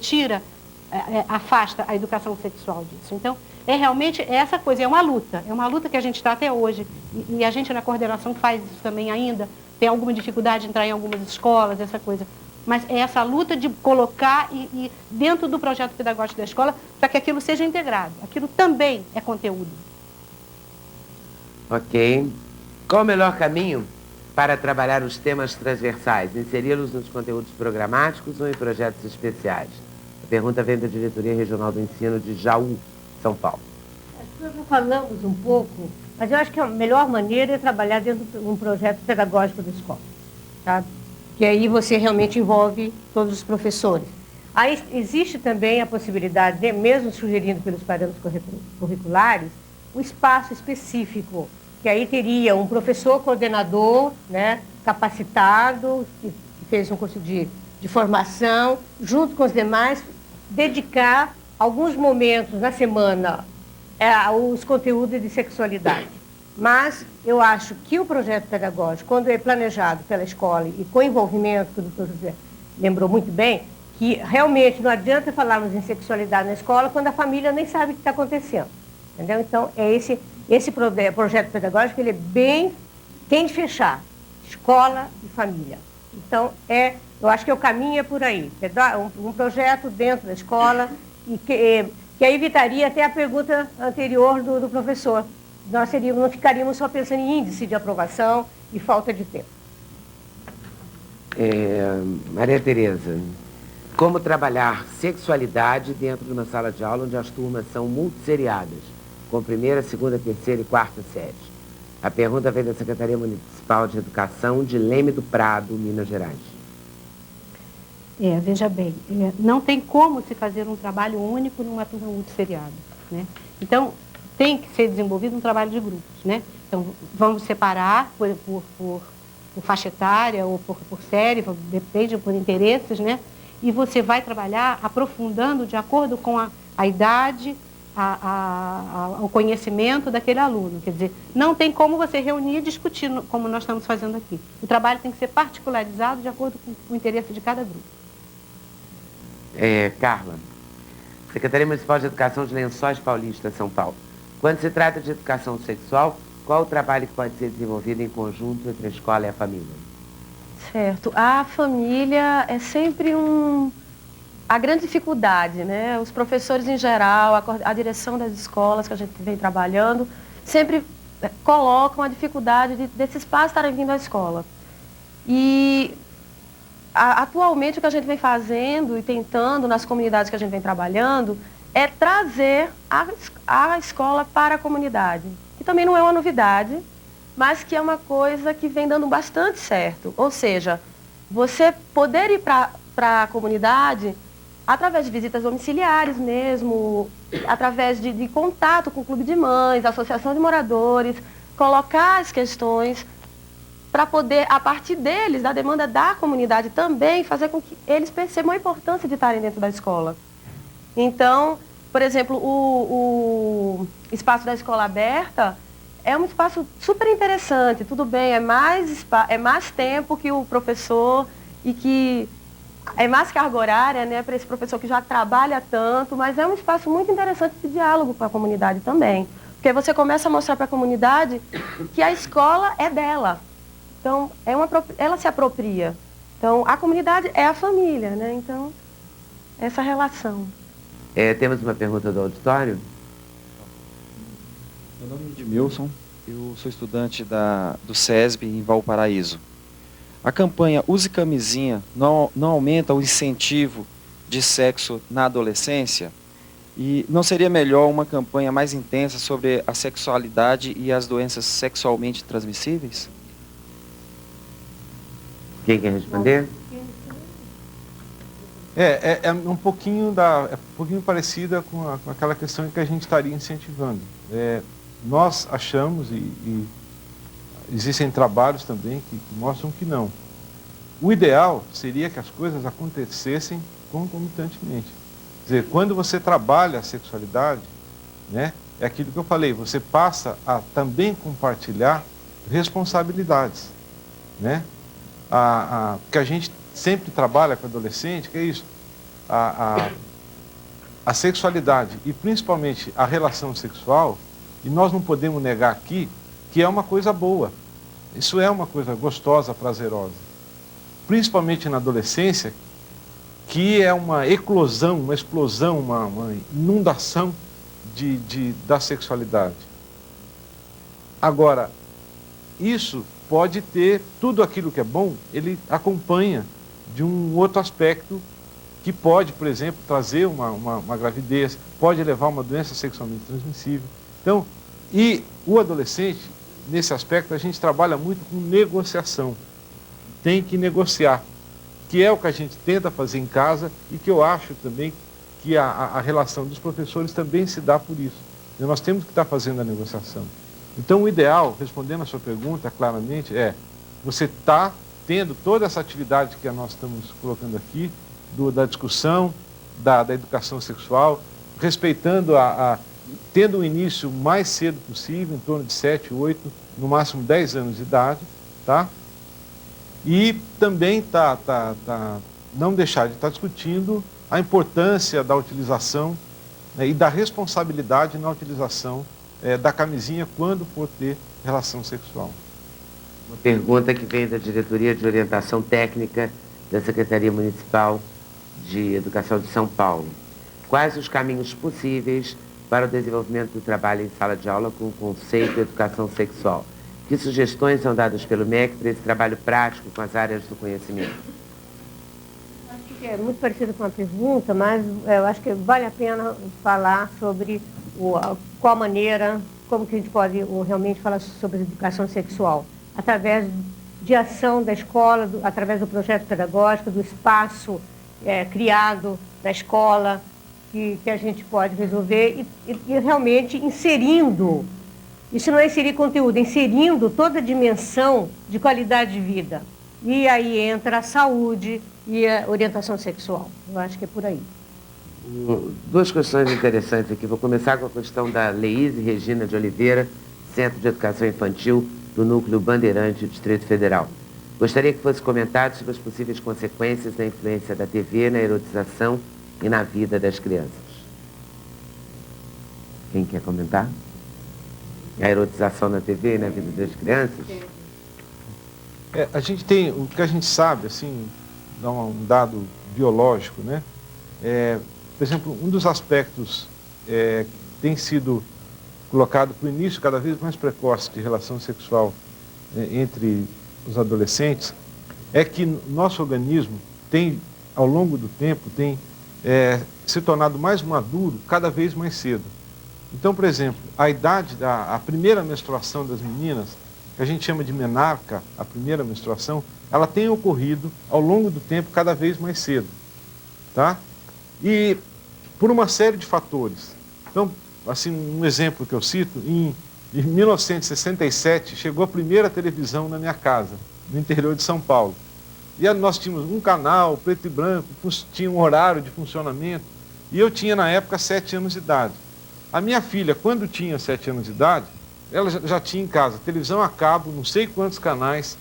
Speaker 7: afasta a educação sexual disso. Então, realmente essa coisa, é uma luta que a gente está até hoje, e a gente na coordenação faz isso também ainda, tem alguma dificuldade de entrar em algumas escolas, essa coisa.
Speaker 6: mas é essa luta de colocar e dentro do projeto pedagógico da escola para que aquilo seja integrado. Aquilo também é conteúdo.
Speaker 1: Ok. Qual o melhor caminho para trabalhar os temas transversais? Inseri-los nos conteúdos programáticos ou em projetos especiais? A pergunta vem da Diretoria Regional do Ensino de Jaú, São Paulo.
Speaker 6: Nós já falamos um pouco, mas eu acho que a melhor maneira é trabalhar dentro de um projeto pedagógico da escola, tá? Que aí você realmente envolve todos os professores. Aí existe também a possibilidade, de, mesmo sugerindo pelos parâmetros curriculares, um espaço específico, que aí teria um professor coordenador, né, capacitado, que fez um curso de formação, junto com os demais, dedicar alguns momentos na semana os conteúdos de sexualidade. Mas eu acho que o projeto pedagógico, quando é planejado pela escola e com envolvimento, que o doutor José lembrou muito bem, que realmente não adianta falarmos em sexualidade na escola quando a família nem sabe o que está acontecendo. Entendeu? Então, é esse projeto pedagógico, ele é bem, tem de fechar, escola e família. Então, eu acho que o caminho é por aí, um projeto dentro da escola, e que aí evitaria até a pergunta anterior do professor. Nós não ficaríamos só pensando em índice de aprovação e falta de tempo.
Speaker 1: Maria Tereza, como trabalhar sexualidade dentro de uma sala de aula onde as turmas são multisseriadas, com primeira, segunda, terceira e quarta séries? A pergunta vem da Secretaria Municipal de Educação de Leme do Prado, Minas Gerais.
Speaker 6: Veja bem, não tem como se fazer um trabalho único numa turma multisseriada, né? Então, tem que ser desenvolvido um trabalho de grupos, né? Então, vamos separar por faixa etária ou por série, depende por interesses, né? E você vai trabalhar aprofundando de acordo com a idade, o conhecimento daquele aluno. Quer dizer, não tem como você reunir e discutir como nós estamos fazendo aqui. O trabalho tem que ser particularizado de acordo com o interesse de cada grupo.
Speaker 1: Carla, Secretaria Municipal de Educação de Lençóis Paulista, São Paulo. Quando se trata de educação sexual, qual o trabalho que pode ser desenvolvido em conjunto entre a escola e a família?
Speaker 8: Certo. A família é sempre a grande dificuldade, né? Os professores em geral, a direção das escolas que a gente vem trabalhando, sempre colocam a dificuldade desses pais estarem vindo à escola. E atualmente o que a gente vem fazendo e tentando nas comunidades que a gente vem trabalhando é trazer a escola para a comunidade, que também não é uma novidade, mas que é uma coisa que vem dando bastante certo. Ou seja, você poder ir para a comunidade através de visitas domiciliares mesmo, através de contato com o clube de mães, associação de moradores, colocar as questões para poder, a partir deles, da demanda da comunidade também, fazer com que eles percebam a importância de estarem dentro da escola. Então, por exemplo, o espaço da escola aberta é um espaço super interessante, tudo bem, é mais tempo que o professor e que é mais carga horária, né, para esse professor que já trabalha tanto, mas é um espaço muito interessante de diálogo com a comunidade também. Porque você começa a mostrar para a comunidade que a escola é dela. Então, ela se apropria. Então, a comunidade é a família, né? Então, essa relação.
Speaker 1: Temos uma pergunta do auditório?
Speaker 18: Meu nome é Edmilson, eu sou estudante do SESB em Valparaíso. A campanha Use Camisinha não aumenta o incentivo de sexo na adolescência? E não seria melhor uma campanha mais intensa sobre a sexualidade e as doenças sexualmente transmissíveis?
Speaker 1: Quem quer responder?
Speaker 9: É um pouquinho parecida com aquela questão que a gente estaria incentivando. Nós achamos, e existem trabalhos também que mostram que não. O ideal seria que as coisas acontecessem concomitantemente. Quer dizer, quando você trabalha a sexualidade, né, é aquilo que eu falei, você passa a também compartilhar responsabilidades, né? Porque a gente sempre trabalha com adolescente, que é isso, a sexualidade e principalmente a relação sexual, e nós não podemos negar aqui que é uma coisa boa, isso é uma coisa gostosa, prazerosa. principalmente na adolescência, que é uma eclosão, uma explosão, uma inundação da sexualidade. Agora, isso pode ter, tudo aquilo que é bom, ele acompanha de um outro aspecto que pode, por exemplo, trazer uma gravidez, pode levar a uma doença sexualmente transmissível. Então, e o adolescente, nesse aspecto, a gente trabalha muito com negociação. Tem que negociar, que é o que a gente tenta fazer em casa e que eu acho também que a relação dos professores também se dá por isso. E nós temos que estar fazendo a negociação. Então, o ideal, respondendo a sua pergunta claramente, é você está tendo toda essa atividade que nós estamos colocando aqui, da discussão, da educação sexual, respeitando tendo um início mais cedo possível, em torno de 7, 8, no máximo 10 anos de idade, tá? E também não deixar de estar discutindo a importância da utilização, né, e da responsabilidade na utilização da camisinha quando for ter relação sexual.
Speaker 1: Uma pergunta que vem da Diretoria de Orientação Técnica da Secretaria Municipal de Educação de São Paulo. Quais os caminhos possíveis para o desenvolvimento do trabalho em sala de aula com o conceito de educação sexual? Que sugestões são dadas pelo MEC para esse trabalho prático com as áreas do conhecimento?
Speaker 6: Acho que é muito parecido com a pergunta, mas eu acho que vale a pena falar sobre qual maneira, como que a gente pode realmente falar sobre a educação sexual. Através de ação da escola, através do projeto pedagógico, do espaço criado na escola, que a gente pode resolver e realmente inserindo, isso não é inserir conteúdo, é inserindo toda a dimensão de qualidade de vida. E aí entra a saúde e a orientação sexual. Eu acho que é por aí.
Speaker 1: Duas questões interessantes aqui. Vou começar com a questão da Leíse Regina de Oliveira, Centro de Educação Infantil do Núcleo Bandeirante, Distrito Federal. Gostaria que fosse comentado sobre as possíveis consequências da influência da TV na erotização e na vida das crianças. Quem quer comentar? A erotização na TV e na vida das crianças?
Speaker 9: A gente tem, o que a gente sabe, assim, dá um dado biológico, né? Por exemplo, um dos aspectos que tem sido colocado para o início cada vez mais precoce de relação sexual entre os adolescentes é que nosso organismo tem, ao longo do tempo, tem se tornado mais maduro cada vez mais cedo. Então, por exemplo, a primeira menstruação das meninas, que a gente chama de menarca, a primeira menstruação, ela tem ocorrido ao longo do tempo cada vez mais cedo, tá? E por uma série de fatores. Então, assim, um exemplo que eu cito, em 1967 chegou a primeira televisão na minha casa, no interior de São Paulo. E nós tínhamos um canal, preto e branco, tinha um horário de funcionamento, e eu tinha na época 7 anos de idade. A minha filha, quando tinha 7 anos de idade, ela já tinha em casa televisão a cabo, não sei quantos canais,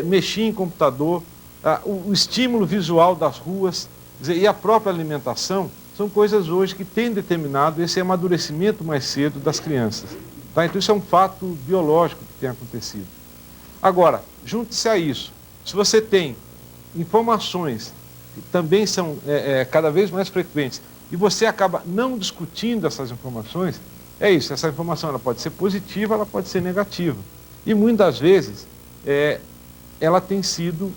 Speaker 9: mexia em computador, o estímulo visual das ruas, dizer, e a própria alimentação, são coisas hoje que têm determinado esse amadurecimento mais cedo das crianças. Tá? Então isso é um fato biológico que tem acontecido. Agora, junte-se a isso, se você tem informações que também são cada vez mais frequentes, e você acaba não discutindo essas informações, é isso, essa informação ela pode ser positiva, ela pode ser negativa. E muitas vezes ela tem sido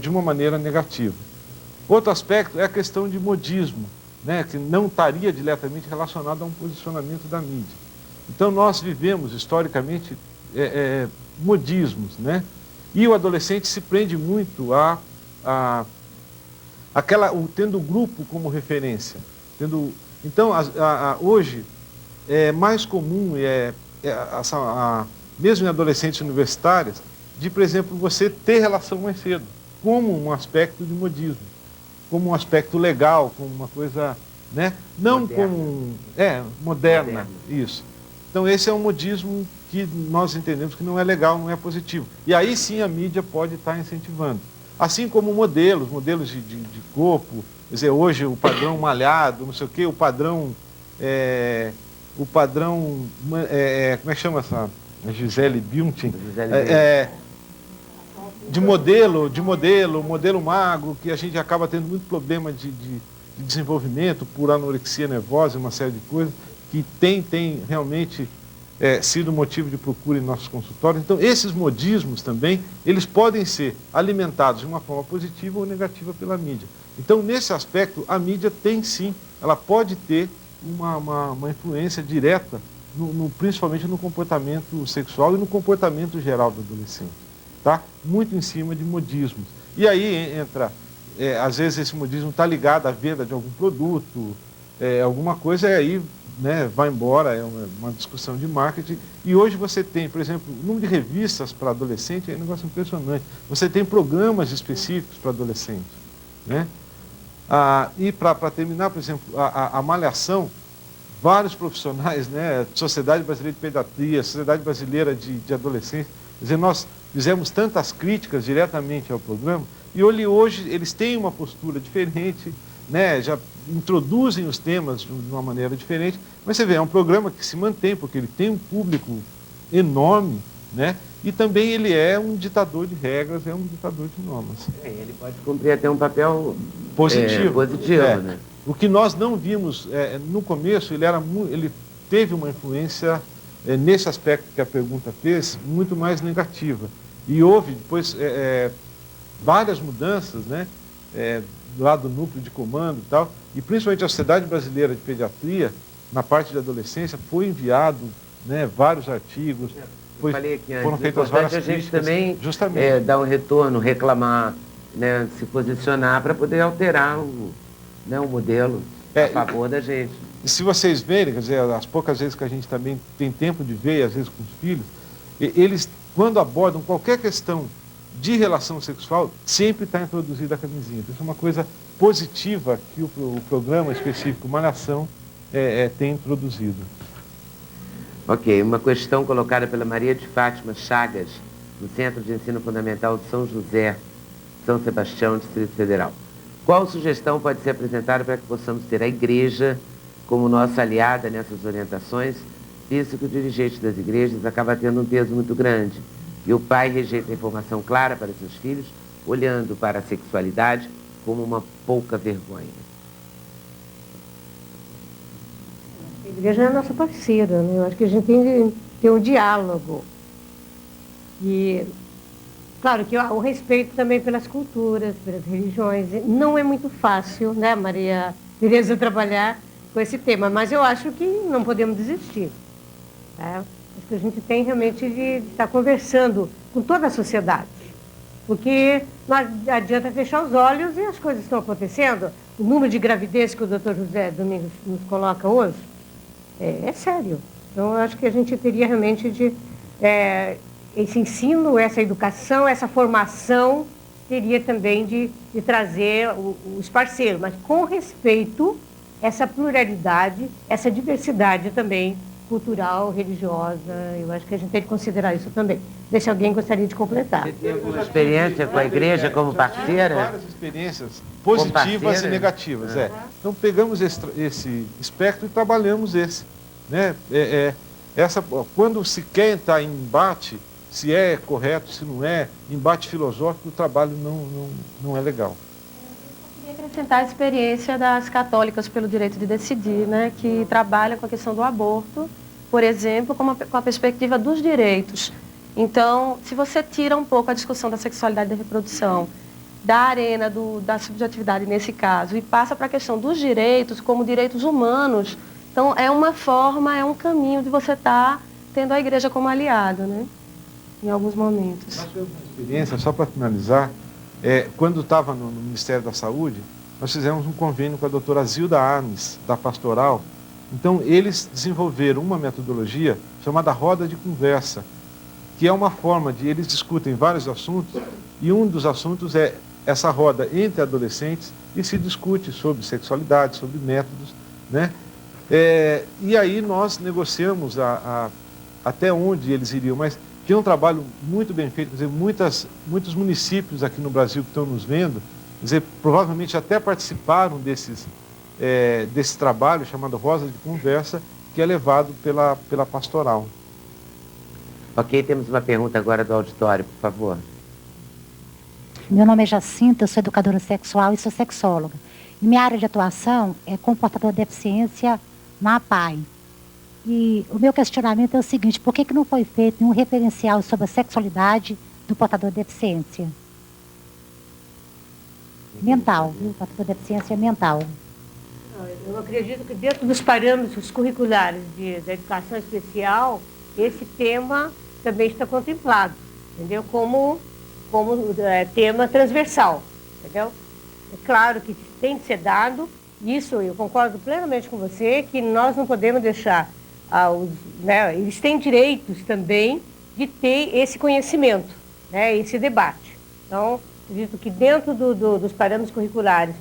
Speaker 9: de uma maneira negativa. Outro aspecto é a questão de modismo, né, que não estaria diretamente relacionado a um posicionamento da mídia. Então nós vivemos historicamente modismos, né? E o adolescente se prende muito tendo o grupo como referência. Então, hoje, é mais comum, mesmo em adolescentes universitárias, de, por exemplo, você ter relação mais cedo, como um aspecto de modismo, como um aspecto legal, como uma coisa, né? Não moderna. Como... moderna, isso. Então, esse é um modismo que nós entendemos que não é legal, não é positivo. E aí sim a mídia pode estar incentivando. Assim como modelos de corpo, quer dizer, hoje o padrão malhado, não sei o quê, o padrão, como é que chama essa? A Gisele Bündchen. modelo magro, que a gente acaba tendo muito problema de desenvolvimento por anorexia nervosa, uma série de coisas, que tem realmente sido motivo de procura em nossos consultórios. Então, esses modismos também, eles podem ser alimentados de uma forma positiva ou negativa pela mídia. Então, nesse aspecto, a mídia tem sim, ela pode ter uma influência direta, principalmente no comportamento sexual e no comportamento geral do adolescente. Tá? Muito em cima de modismos. E aí entra, às vezes esse modismo está ligado à venda de algum produto, alguma coisa, e aí vai embora, é uma discussão de marketing. E hoje você tem, por exemplo, o número de revistas para adolescente é um negócio impressionante. Você tem programas específicos para adolescente. Né? E para terminar, por exemplo, a malhação, vários profissionais, Sociedade Brasileira de Pediatria, Sociedade Brasileira de Adolescência, quer dizer, nós fizemos tantas críticas diretamente ao programa, e hoje eles têm uma postura diferente, já introduzem os temas de uma maneira diferente, mas você vê, é um programa que se mantém, porque ele tem um público enorme, e também ele é um ditador de regras, é um ditador de normas.
Speaker 1: Ele pode cumprir até um papel
Speaker 9: positivo.
Speaker 1: Né?
Speaker 9: O que nós não vimos no começo, ele teve uma influência, nesse aspecto que a pergunta fez, muito mais negativa. E houve depois várias mudanças, lá do núcleo de comando e tal, e principalmente a Sociedade Brasileira de Pediatria, na parte de adolescência, foi enviado vários artigos, foram feitas várias
Speaker 1: a gente
Speaker 9: críticas,
Speaker 1: também
Speaker 9: justamente.
Speaker 1: Dar um retorno, reclamar, se posicionar para poder alterar o modelo a favor da gente.
Speaker 9: E se vocês verem, quer dizer, as poucas vezes que a gente também tem tempo de ver, às vezes com os filhos, eles, quando abordam qualquer questão de relação sexual, sempre está introduzida a camisinha. Isso é uma coisa positiva que o programa específico Malhação tem introduzido.
Speaker 1: Ok, uma questão colocada pela Maria de Fátima Chagas, do Centro de Ensino Fundamental de São José, São Sebastião, Distrito Federal. Qual sugestão pode ser apresentada para que possamos ter a igreja como nossa aliada nessas orientações, visto que o dirigente das igrejas acaba tendo um peso muito grande e o pai rejeita a informação clara para seus filhos, olhando para a sexualidade como uma pouca vergonha?
Speaker 6: A igreja é a nossa parceira, Eu acho que a gente tem que ter um diálogo. E, claro, que o respeito também pelas culturas, pelas religiões. Não é muito fácil, Maria Tereza, trabalhar com esse tema, mas eu acho que não podemos desistir. Acho que a gente tem realmente de estar conversando com toda a sociedade, porque não adianta fechar os olhos e as coisas estão acontecendo. O número de gravidez que o Dr. José Domingos nos coloca hoje é sério. Então, eu acho que a gente teria realmente esse ensino, essa educação, essa formação, teria também de trazer os parceiros, mas com respeito essa pluralidade, essa diversidade também cultural, religiosa. Eu acho que a gente tem que considerar isso também. Ver se alguém gostaria de completar.
Speaker 1: Você tem alguma experiência com a igreja como parceira?
Speaker 9: Várias experiências positivas e negativas. Então pegamos esse espectro e trabalhamos esse. Quando se quer entrar em embate, se é correto, se não é, embate filosófico, o trabalho não é legal.
Speaker 8: Eu queria acrescentar a experiência das católicas pelo direito de decidir, que trabalha com a questão do aborto, por exemplo, com a perspectiva dos direitos. Então, se você tira um pouco a discussão da sexualidade e da reprodução, da arena da subjetividade nesse caso, e passa para a questão dos direitos como direitos humanos, então é uma forma, é um caminho de você estar tendo a igreja como aliada, em alguns momentos.
Speaker 9: Nós tivemos uma experiência, só para finalizar, quando estava no Ministério da Saúde, nós fizemos um convênio com a doutora Zilda Arnes, da Pastoral. Então, eles desenvolveram uma metodologia chamada Roda de Conversa, que é uma forma de eles discutem vários assuntos, e um dos assuntos é essa roda entre adolescentes, e se discute sobre sexualidade, sobre métodos, e aí nós negociamos até onde eles iriam, mas que é um trabalho muito bem feito, quer dizer, muitos municípios aqui no Brasil que estão nos vendo, quer dizer, provavelmente até participaram desse trabalho chamado Rosa de Conversa, que é levado pela Pastoral.
Speaker 1: Ok, temos uma pergunta agora do auditório, por favor.
Speaker 19: Meu nome é Jacinta, eu sou educadora sexual e sou sexóloga. E minha área de atuação é com portador de deficiência na APAE. E o meu questionamento é o seguinte: por que não foi feito nenhum referencial sobre a sexualidade do portador de deficiência mental, viu? Portador de deficiência mental.
Speaker 6: Eu acredito que dentro dos parâmetros curriculares da educação especial, esse tema também está contemplado, entendeu? Como tema transversal, entendeu? É claro que tem que ser dado, isso eu concordo plenamente com você, que nós não podemos deixar, eles têm direitos também de ter esse conhecimento, né, esse debate. Então, acredito que dentro dos parâmetros curriculares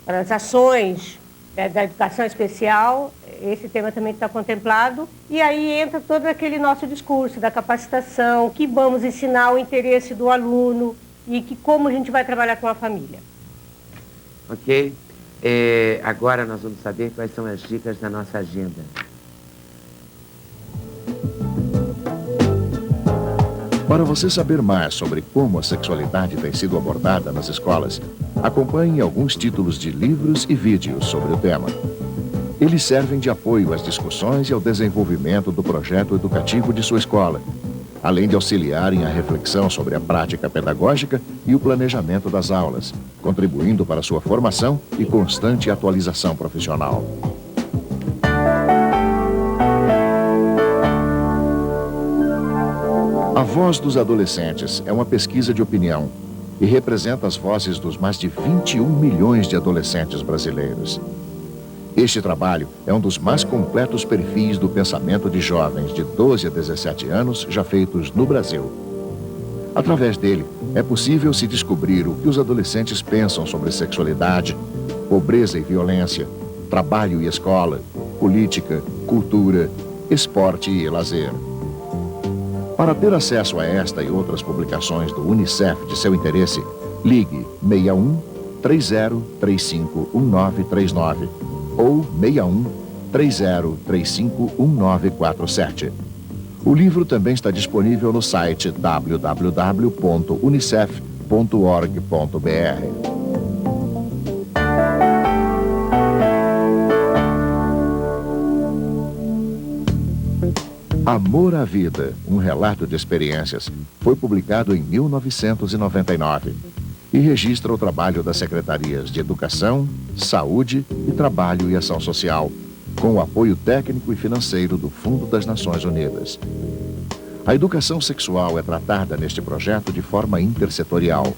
Speaker 6: para as ações da educação especial, esse tema também está contemplado, e aí entra todo aquele nosso discurso da capacitação, que vamos ensinar o interesse do aluno e como a gente vai trabalhar com a família.
Speaker 1: Ok? Agora nós vamos saber quais são as dicas da nossa agenda.
Speaker 2: Para você saber mais sobre como a sexualidade tem sido abordada nas escolas, acompanhe alguns títulos de livros e vídeos sobre o tema. Eles servem de apoio às discussões e ao desenvolvimento do projeto educativo de sua escola, além de auxiliarem a reflexão sobre a prática pedagógica e o planejamento das aulas, contribuindo para sua formação e constante atualização profissional. A Voz dos Adolescentes é uma pesquisa de opinião e representa as vozes dos mais de 21 milhões de adolescentes brasileiros. Este trabalho é um dos mais completos perfis do pensamento de jovens de 12 a 17 anos já feitos no Brasil. Através dele, é possível se descobrir o que os adolescentes pensam sobre sexualidade, pobreza e violência, trabalho e escola, política, cultura, esporte e lazer. Para ter acesso a esta e outras publicações do Unicef de seu interesse, ligue 61 30 35 1939 ou 61 30 35 1947. O livro também está disponível no site www.unicef.org.br. Amor à Vida, um relato de experiências, foi publicado em 1999 e registra o trabalho das Secretarias de Educação, Saúde e Trabalho e Ação Social, com o apoio técnico e financeiro do Fundo das Nações Unidas. A educação sexual é tratada neste projeto de forma intersetorial.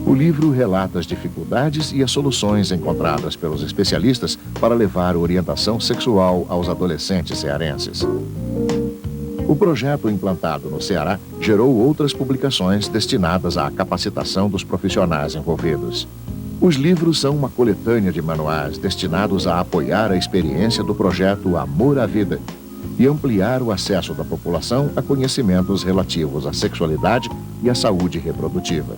Speaker 2: O livro relata as dificuldades e as soluções encontradas pelos especialistas para levar orientação sexual aos adolescentes cearenses. O projeto implantado no Ceará gerou outras publicações destinadas à capacitação dos profissionais envolvidos. Os livros são uma coletânea de manuais destinados a apoiar a experiência do projeto Amor à Vida e ampliar o acesso da população a conhecimentos relativos à sexualidade e à saúde reprodutiva.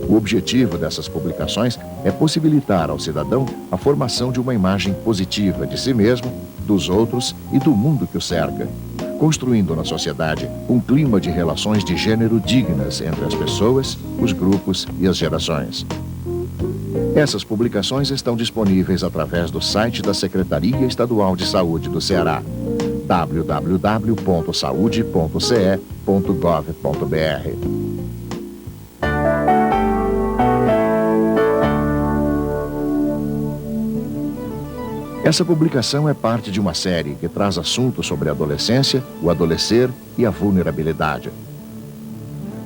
Speaker 2: O objetivo dessas publicações é possibilitar ao cidadão a formação de uma imagem positiva de si mesmo, dos outros e do mundo que o cerca, construindo na sociedade um clima de relações de gênero dignas entre as pessoas, os grupos e as gerações. Essas publicações estão disponíveis através do site da Secretaria Estadual de Saúde do Ceará, www.saude.ce.gov.br. Essa publicação é parte de uma série que traz assuntos sobre a adolescência, o adolescer e a vulnerabilidade.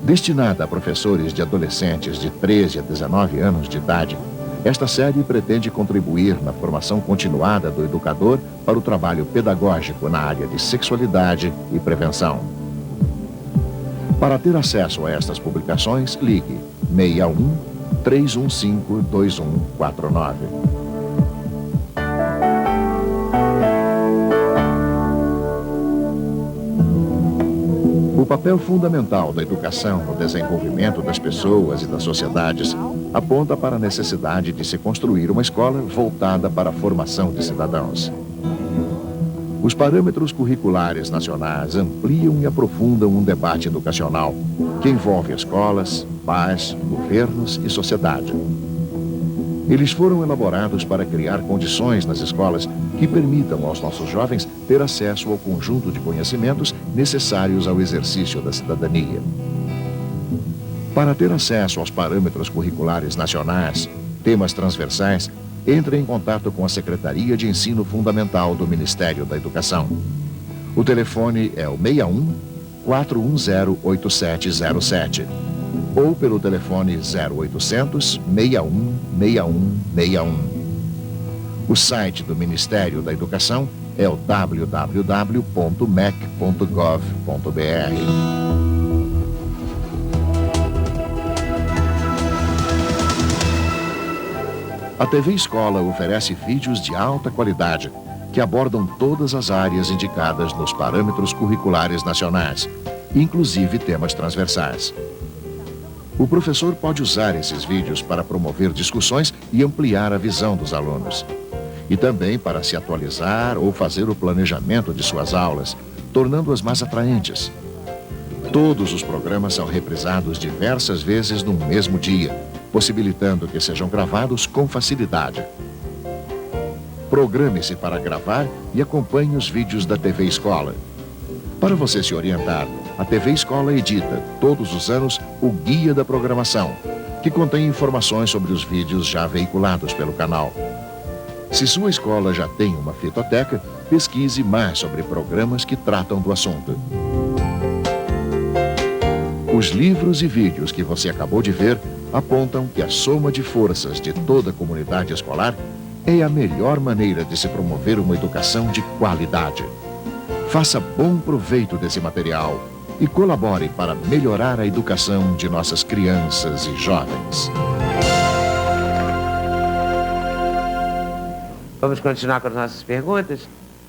Speaker 2: Destinada a professores de adolescentes de 13 a 19 anos de idade, esta série pretende contribuir na formação continuada do educador para o trabalho pedagógico na área de sexualidade e prevenção. Para ter acesso a estas publicações, ligue 61 315 2149. O papel fundamental da educação no desenvolvimento das pessoas e das sociedades aponta para a necessidade de se construir uma escola voltada para a formação de cidadãos. Os parâmetros curriculares nacionais ampliam e aprofundam um debate educacional que envolve escolas, pais, governos e sociedade. Eles foram elaborados para criar condições nas escolas que permitam aos nossos jovens ter acesso ao conjunto de conhecimentos necessários ao exercício da cidadania. Para ter acesso aos parâmetros curriculares nacionais, temas transversais, entre em contato com a Secretaria de Ensino Fundamental do Ministério da Educação. O telefone é o 61-410-8707 ou pelo telefone 0800 61 61 61. O site do Ministério da Educação é o www.mec.gov.br. A TV Escola oferece vídeos de alta qualidade que abordam todas as áreas indicadas nos parâmetros curriculares nacionais, inclusive temas transversais. O professor pode usar esses vídeos para promover discussões e ampliar a visão dos alunos. E também para se atualizar ou fazer o planejamento de suas aulas, tornando-as mais atraentes. Todos os programas são reprisados diversas vezes no mesmo dia, possibilitando que sejam gravados com facilidade. Programe-se para gravar e acompanhe os vídeos da TV Escola. Para você se orientar, a TV Escola edita, todos os anos, o Guia da Programação, que contém informações sobre os vídeos já veiculados pelo canal. Se sua escola já tem uma fitoteca, pesquise mais sobre programas que tratam do assunto. Os livros e vídeos que você acabou de ver apontam que a soma de forças de toda a comunidade escolar é a melhor maneira de se promover uma educação de qualidade. Faça bom proveito desse material e colabore para melhorar a educação de nossas crianças e jovens.
Speaker 1: Vamos continuar com as nossas perguntas?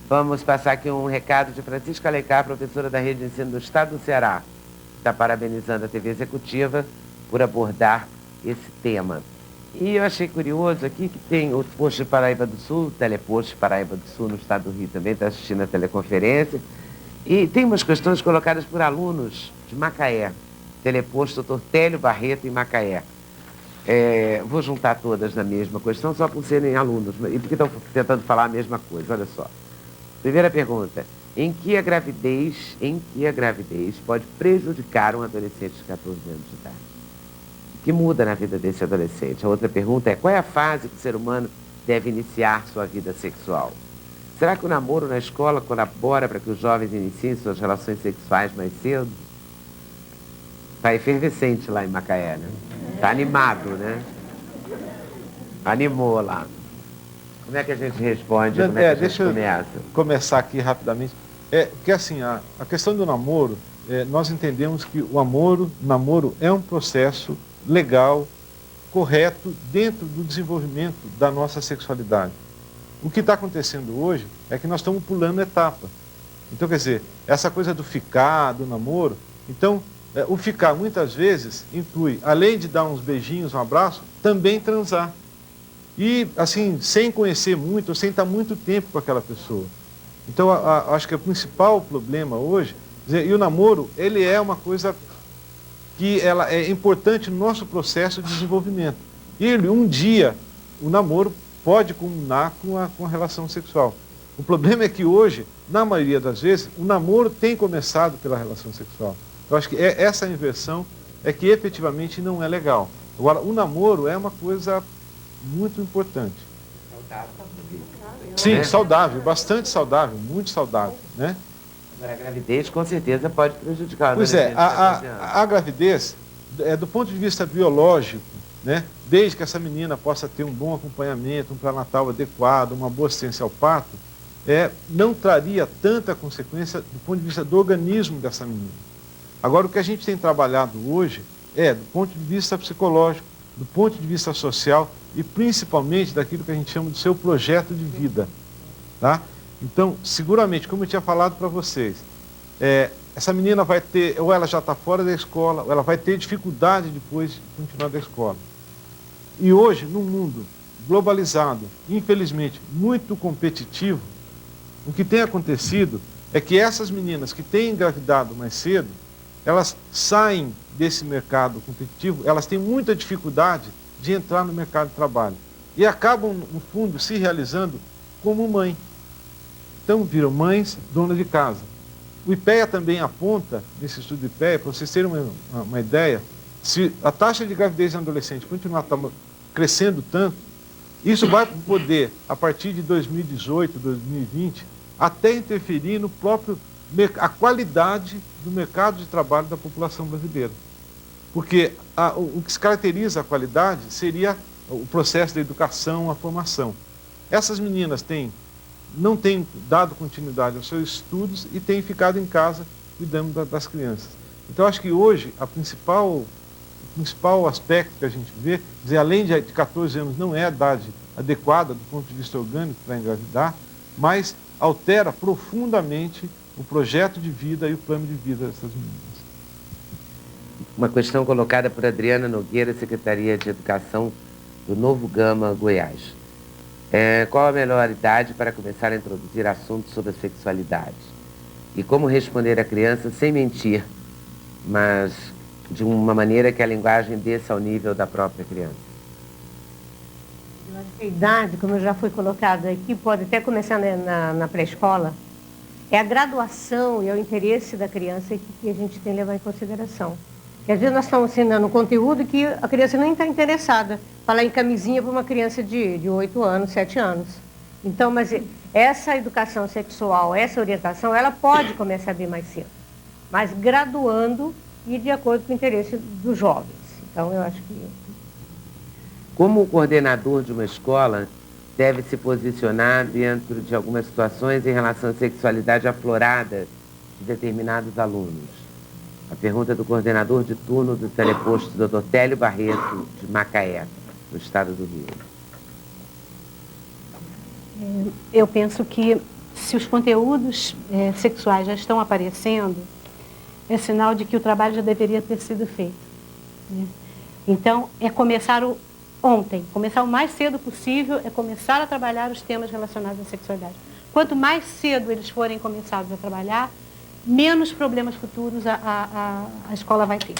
Speaker 1: Vamos passar aqui um recado de Francisca Alencar, professora da Rede de Ensino do Estado do Ceará. Está parabenizando a TV Executiva por abordar esse tema. E eu achei curioso aqui que tem o posto de Paraíba do Sul, o teleposto de Paraíba do Sul, no estado do Rio também, está assistindo a teleconferência. E tem umas questões colocadas por alunos de Macaé, teleposto Dr. Télio Barreto em Macaé. Vou juntar todas na mesma questão, só por serem alunos, e porque estão tentando falar a mesma coisa, olha só. Primeira pergunta, em que a gravidez pode prejudicar um adolescente de 14 anos de idade? O que muda na vida desse adolescente? A outra pergunta é, qual é a fase que o ser humano deve iniciar sua vida sexual? Será que o namoro na escola colabora para que os jovens iniciem suas relações sexuais mais cedo? Está efervescente lá em Macaé, né? Está animado, né? Animou lá. Como é que a gente responde? Como é que a gente começa?
Speaker 9: Eu começar aqui rapidamente. Porque assim, a questão do namoro, nós entendemos que o namoro é um processo legal, correto, dentro do desenvolvimento da nossa sexualidade. O que está acontecendo hoje é que nós estamos pulando etapa. Então, quer dizer, essa coisa do ficar, do namoro, então, o ficar muitas vezes inclui, além de dar uns beijinhos, um abraço, também transar. E, assim, sem conhecer muito, ou sem estar muito tempo com aquela pessoa. Então, acho que o principal problema hoje, e o namoro, ele é uma coisa que ela é importante no nosso processo de desenvolvimento. E um dia, o namoro pode culminar com a relação sexual. O problema é que hoje, na maioria das vezes, o namoro tem começado pela relação sexual. Eu acho que essa inversão é que efetivamente não é legal. Agora, o namoro é uma coisa muito importante. Sim, saudável, bastante saudável, muito saudável, né?
Speaker 1: Agora, a gravidez, com certeza, pode prejudicar.
Speaker 9: Pois é, a gravidez, do ponto de vista biológico, né, desde que essa menina possa ter um bom acompanhamento, um pré-natal adequado, uma boa assistência ao parto, não traria tanta consequência do ponto de vista do organismo dessa menina. Agora, o que a gente tem trabalhado hoje do ponto de vista psicológico, do ponto de vista social e principalmente daquilo que a gente chama de seu projeto de vida. Tá? Então, seguramente, como eu tinha falado para vocês, essa menina vai ter, ou ela já está fora da escola, ou ela vai ter dificuldade depois de continuar da escola. E hoje, num mundo globalizado, infelizmente, muito competitivo, O que tem acontecido é que essas meninas que têm engravidado mais cedo, elas saem desse mercado competitivo, elas têm muita dificuldade de entrar no mercado de trabalho e acabam, no fundo, se realizando como mãe. Então, viram mães, donas de casa. O IPEA também aponta, nesse estudo do IPEA, para vocês terem uma ideia, se a taxa de gravidez em adolescente continuar crescendo tanto, isso vai poder, a partir de 2018, 2020, até interferir no próprio a qualidade do mercado de trabalho da população brasileira. Porque o que se caracteriza a qualidade seria o processo da educação, a formação. Essas meninas não têm dado continuidade aos seus estudos e têm ficado em casa cuidando das crianças. Então, acho que hoje o principal aspecto que a gente vê, dizer, além de 14 anos não é a idade adequada do ponto de vista orgânico para engravidar, mas altera profundamente o projeto de vida e o plano de vida dessas meninas.
Speaker 1: Uma questão colocada por Adriana Nogueira, Secretaria de Educação do Novo Gama, Goiás. Qual a melhor idade para começar a introduzir assuntos sobre a sexualidade? E como responder à criança sem mentir, mas de uma maneira que a linguagem desça ao nível da própria criança?
Speaker 6: Eu acho que a idade, como já foi colocado aqui, pode até começar na pré-escola. É a graduação e é o interesse da criança que a gente tem que levar em consideração. Porque às vezes nós estamos ensinando um conteúdo que a criança nem está interessada. Falar em camisinha para uma criança de 8 anos, 7 anos. Então, mas essa educação sexual, essa orientação, ela pode começar bem mais cedo. Mas graduando e de acordo com o interesse dos jovens. Então, eu acho que...
Speaker 1: Como o coordenador de uma escola deve se posicionar dentro de algumas situações em relação à sexualidade aflorada de determinados alunos? A pergunta do coordenador de turno do teleposto Dr. Télio Barreto, de Macaé, no estado do Rio.
Speaker 7: Eu penso que se os conteúdos sexuais já estão aparecendo, é sinal de que o trabalho já deveria ter sido feito, né? Então, é começar ontem, começar o mais cedo possível, é começar a trabalhar os temas relacionados à sexualidade. Quanto mais cedo eles forem começados a trabalhar, menos problemas futuros a escola vai ter.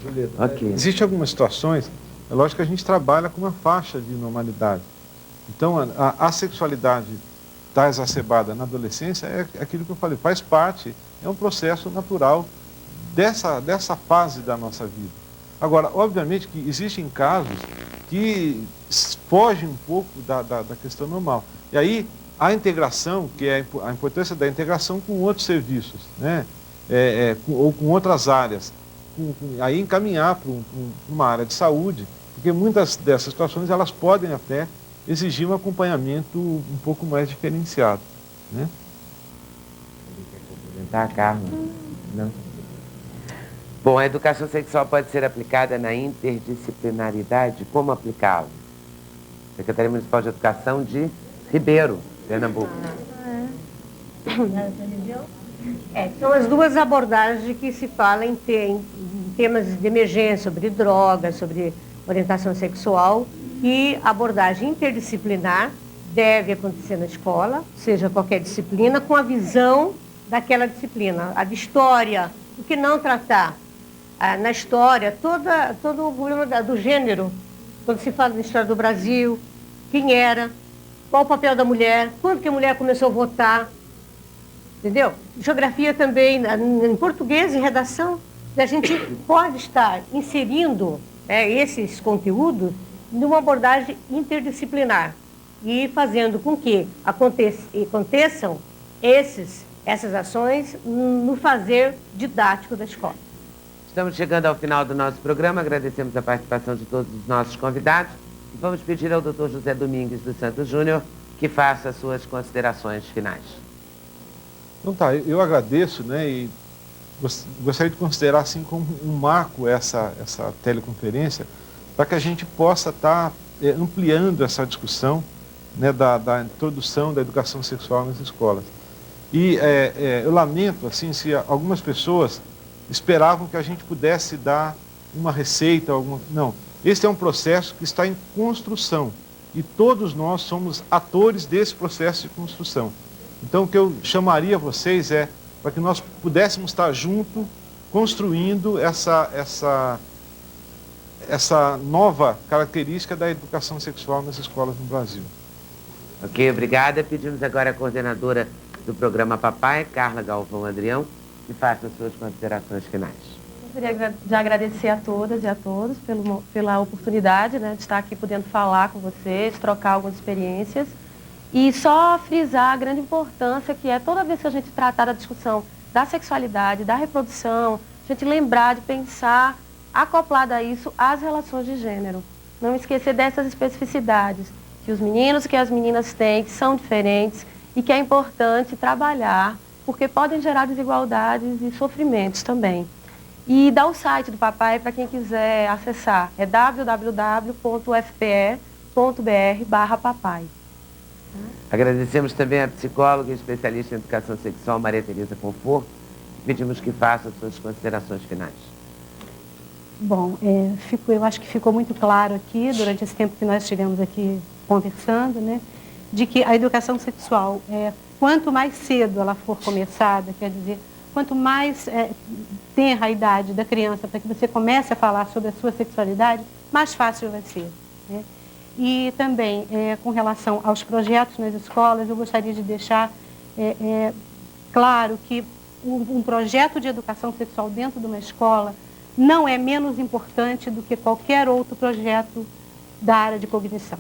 Speaker 9: Julieta, existem algumas situações, é lógico que a gente trabalha com uma faixa de normalidade. Então, a sexualidade está exacerbada na adolescência, é aquilo que eu falei, faz parte, é um processo natural dessa fase da nossa vida. Agora, obviamente que existem casos que fogem um pouco da questão normal. E aí, a integração, que é a importância da integração com outros serviços, né? Ou com outras áreas, aí encaminhar para uma área de saúde, porque muitas dessas situações elas podem até exigir um acompanhamento um pouco mais diferenciado, né?
Speaker 1: Tá, Carla? Não. Bom, a educação sexual pode ser aplicada na interdisciplinaridade. Como aplicá-la? Secretaria Municipal de Educação de Ribeiro, Pernambuco.
Speaker 6: São as duas abordagens que se fala em temas de emergência, sobre drogas, sobre orientação sexual, e a abordagem interdisciplinar deve acontecer na escola, seja qualquer disciplina, com a visão daquela disciplina. A de história, o que não tratar? Na história, todo o problema do gênero, quando se fala da história do Brasil, quem era, qual o papel da mulher, quando que a mulher começou a votar, entendeu? Geografia também, em português, em redação, a gente pode estar inserindo esses conteúdos numa abordagem interdisciplinar e fazendo com que aconteçam essas ações no fazer didático da escola.
Speaker 1: Estamos chegando ao final do nosso programa, agradecemos a participação de todos os nossos convidados e vamos pedir ao Dr. José Domingues dos Santos Júnior que faça as suas considerações finais.
Speaker 9: Então tá, eu agradeço, né, e gostaria de considerar assim como um marco essa teleconferência, para que a gente possa estar ampliando essa discussão, né, da introdução da educação sexual nas escolas. E eu lamento, assim, se algumas pessoas esperavam que a gente pudesse dar uma receita, não. Esse é um processo que está em construção e todos nós somos atores desse processo de construção. Então, o que eu chamaria vocês é para que nós pudéssemos estar juntos, construindo essa nova característica da educação sexual nas escolas no Brasil.
Speaker 1: Ok, obrigada. Pedimos agora a coordenadora do programa Papai, Carla Galvão Adrião, que faça as suas considerações finais.
Speaker 8: Gostaria de agradecer a todas e a todos pela oportunidade, né, de estar aqui podendo falar com vocês, trocar algumas experiências e só frisar a grande importância que é toda vez que a gente tratar da discussão da sexualidade, da reprodução, a gente lembrar de pensar acoplado a isso as relações de gênero. Não esquecer dessas especificidades que os meninos e que as meninas têm, que são diferentes e que é importante trabalhar porque podem gerar desigualdades e sofrimentos também. E dá o site do Papai para quem quiser acessar, é www.fpe.br/papai.
Speaker 1: Agradecemos também à psicóloga e especialista em educação sexual, Maria Tereza Conforto, e pedimos que faça as suas considerações finais.
Speaker 7: Bom, eu acho que ficou muito claro aqui, durante esse tempo que nós estivemos aqui conversando, né, de que a educação sexual, quanto mais cedo ela for começada, quer dizer, quanto mais tenra a idade da criança para que você comece a falar sobre a sua sexualidade, mais fácil vai ser, né? E também, com relação aos projetos nas escolas, eu gostaria de deixar claro que um projeto de educação sexual dentro de uma escola não é menos importante do que qualquer outro projeto da área de cognição.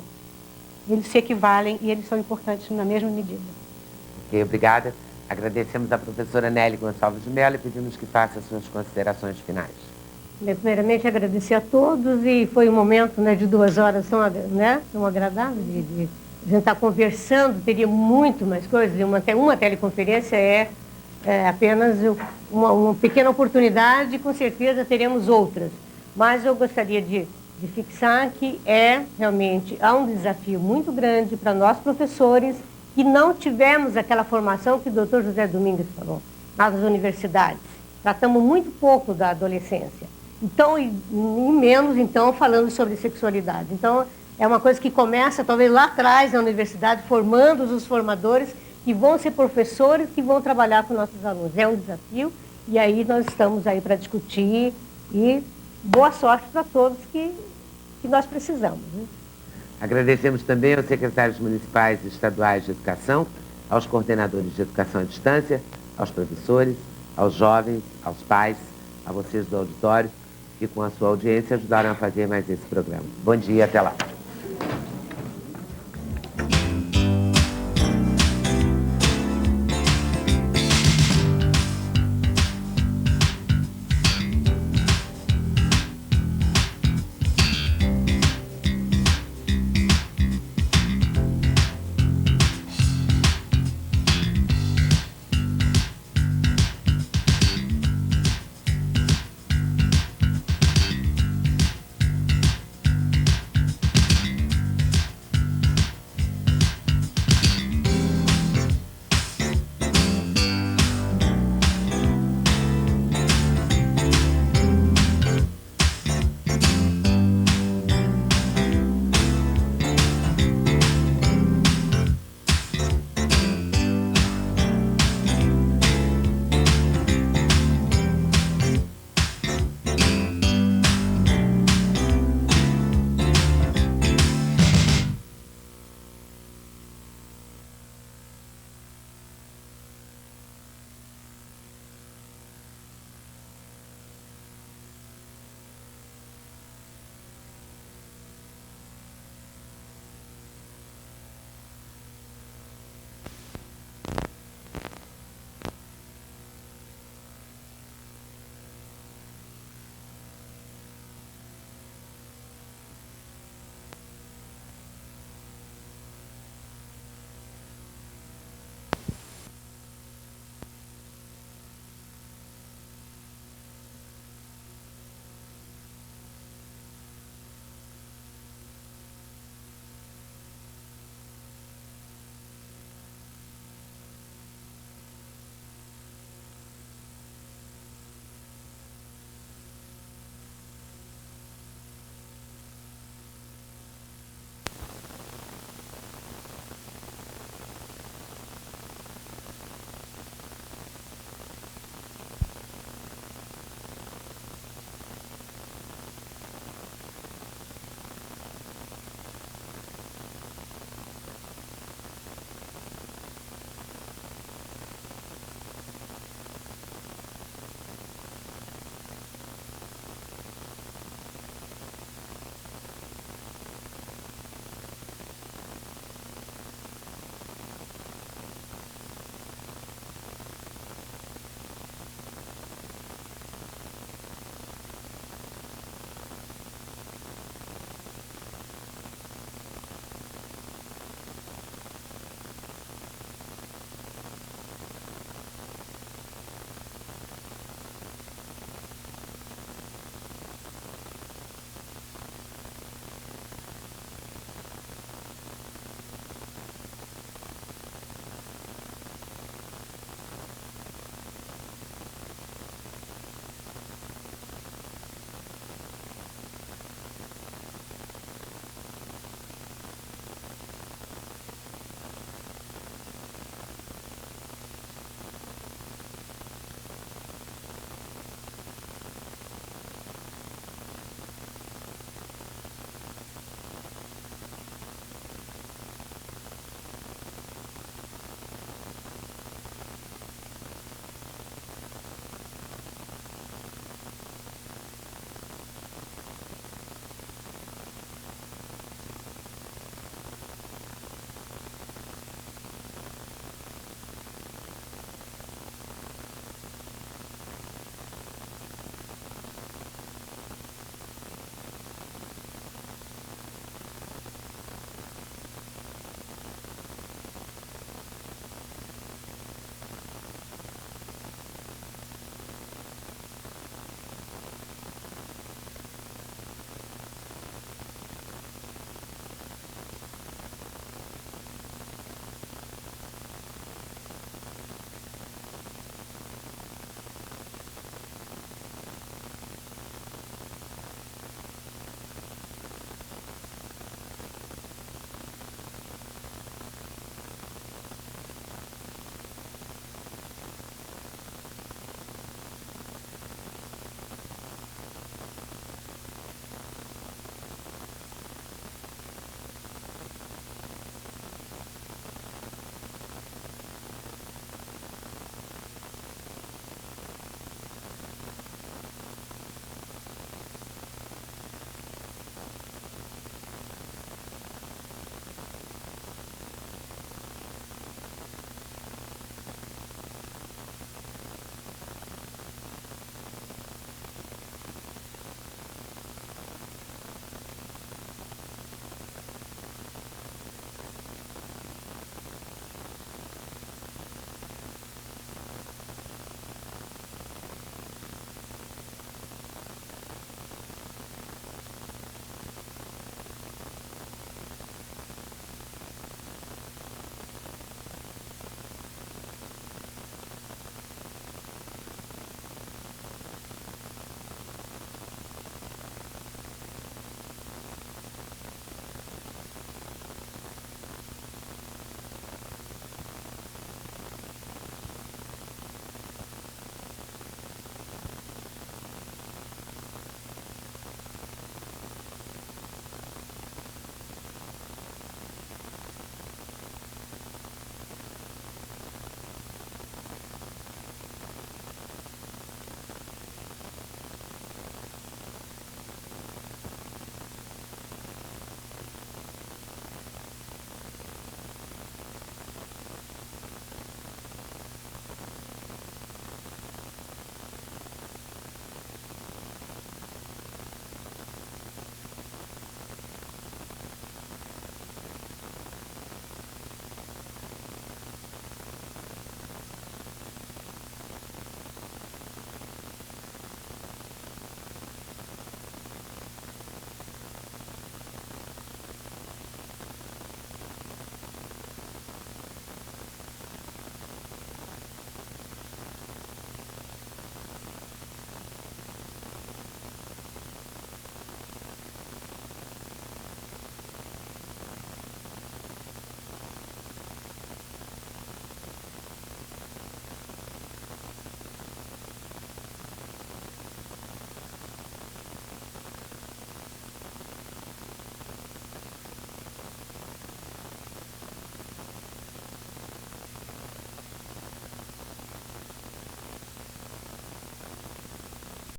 Speaker 7: Eles se equivalem e eles são importantes na mesma medida.
Speaker 1: Ok, obrigada. Agradecemos à professora Nelly Gonçalves de Mello e pedimos que faça as suas considerações finais.
Speaker 6: Primeiramente, agradecer a todos e foi um momento, né, de 2 horas tão agradável de a gente estar conversando. Teria muito mais coisas, uma teleconferência é apenas uma pequena oportunidade e com certeza teremos outras. Mas eu gostaria de fixar que realmente há um desafio muito grande para nós professores que não tivemos aquela formação que o Dr. José Domingues falou nas universidades. Tratamos muito pouco da adolescência. Então, e menos, então, falando sobre sexualidade. Então, é uma coisa que começa, talvez, lá atrás, na universidade, formando os formadores que vão ser professores, que vão trabalhar com nossos alunos. É um desafio e aí nós estamos aí para discutir e boa sorte para todos que nós precisamos, né?
Speaker 1: Agradecemos também aos secretários municipais e estaduais de educação, aos coordenadores de educação à distância, aos professores, aos jovens, aos pais, a vocês do auditório, que com a sua audiência ajudaram a fazer mais esse programa. Bom dia, até lá.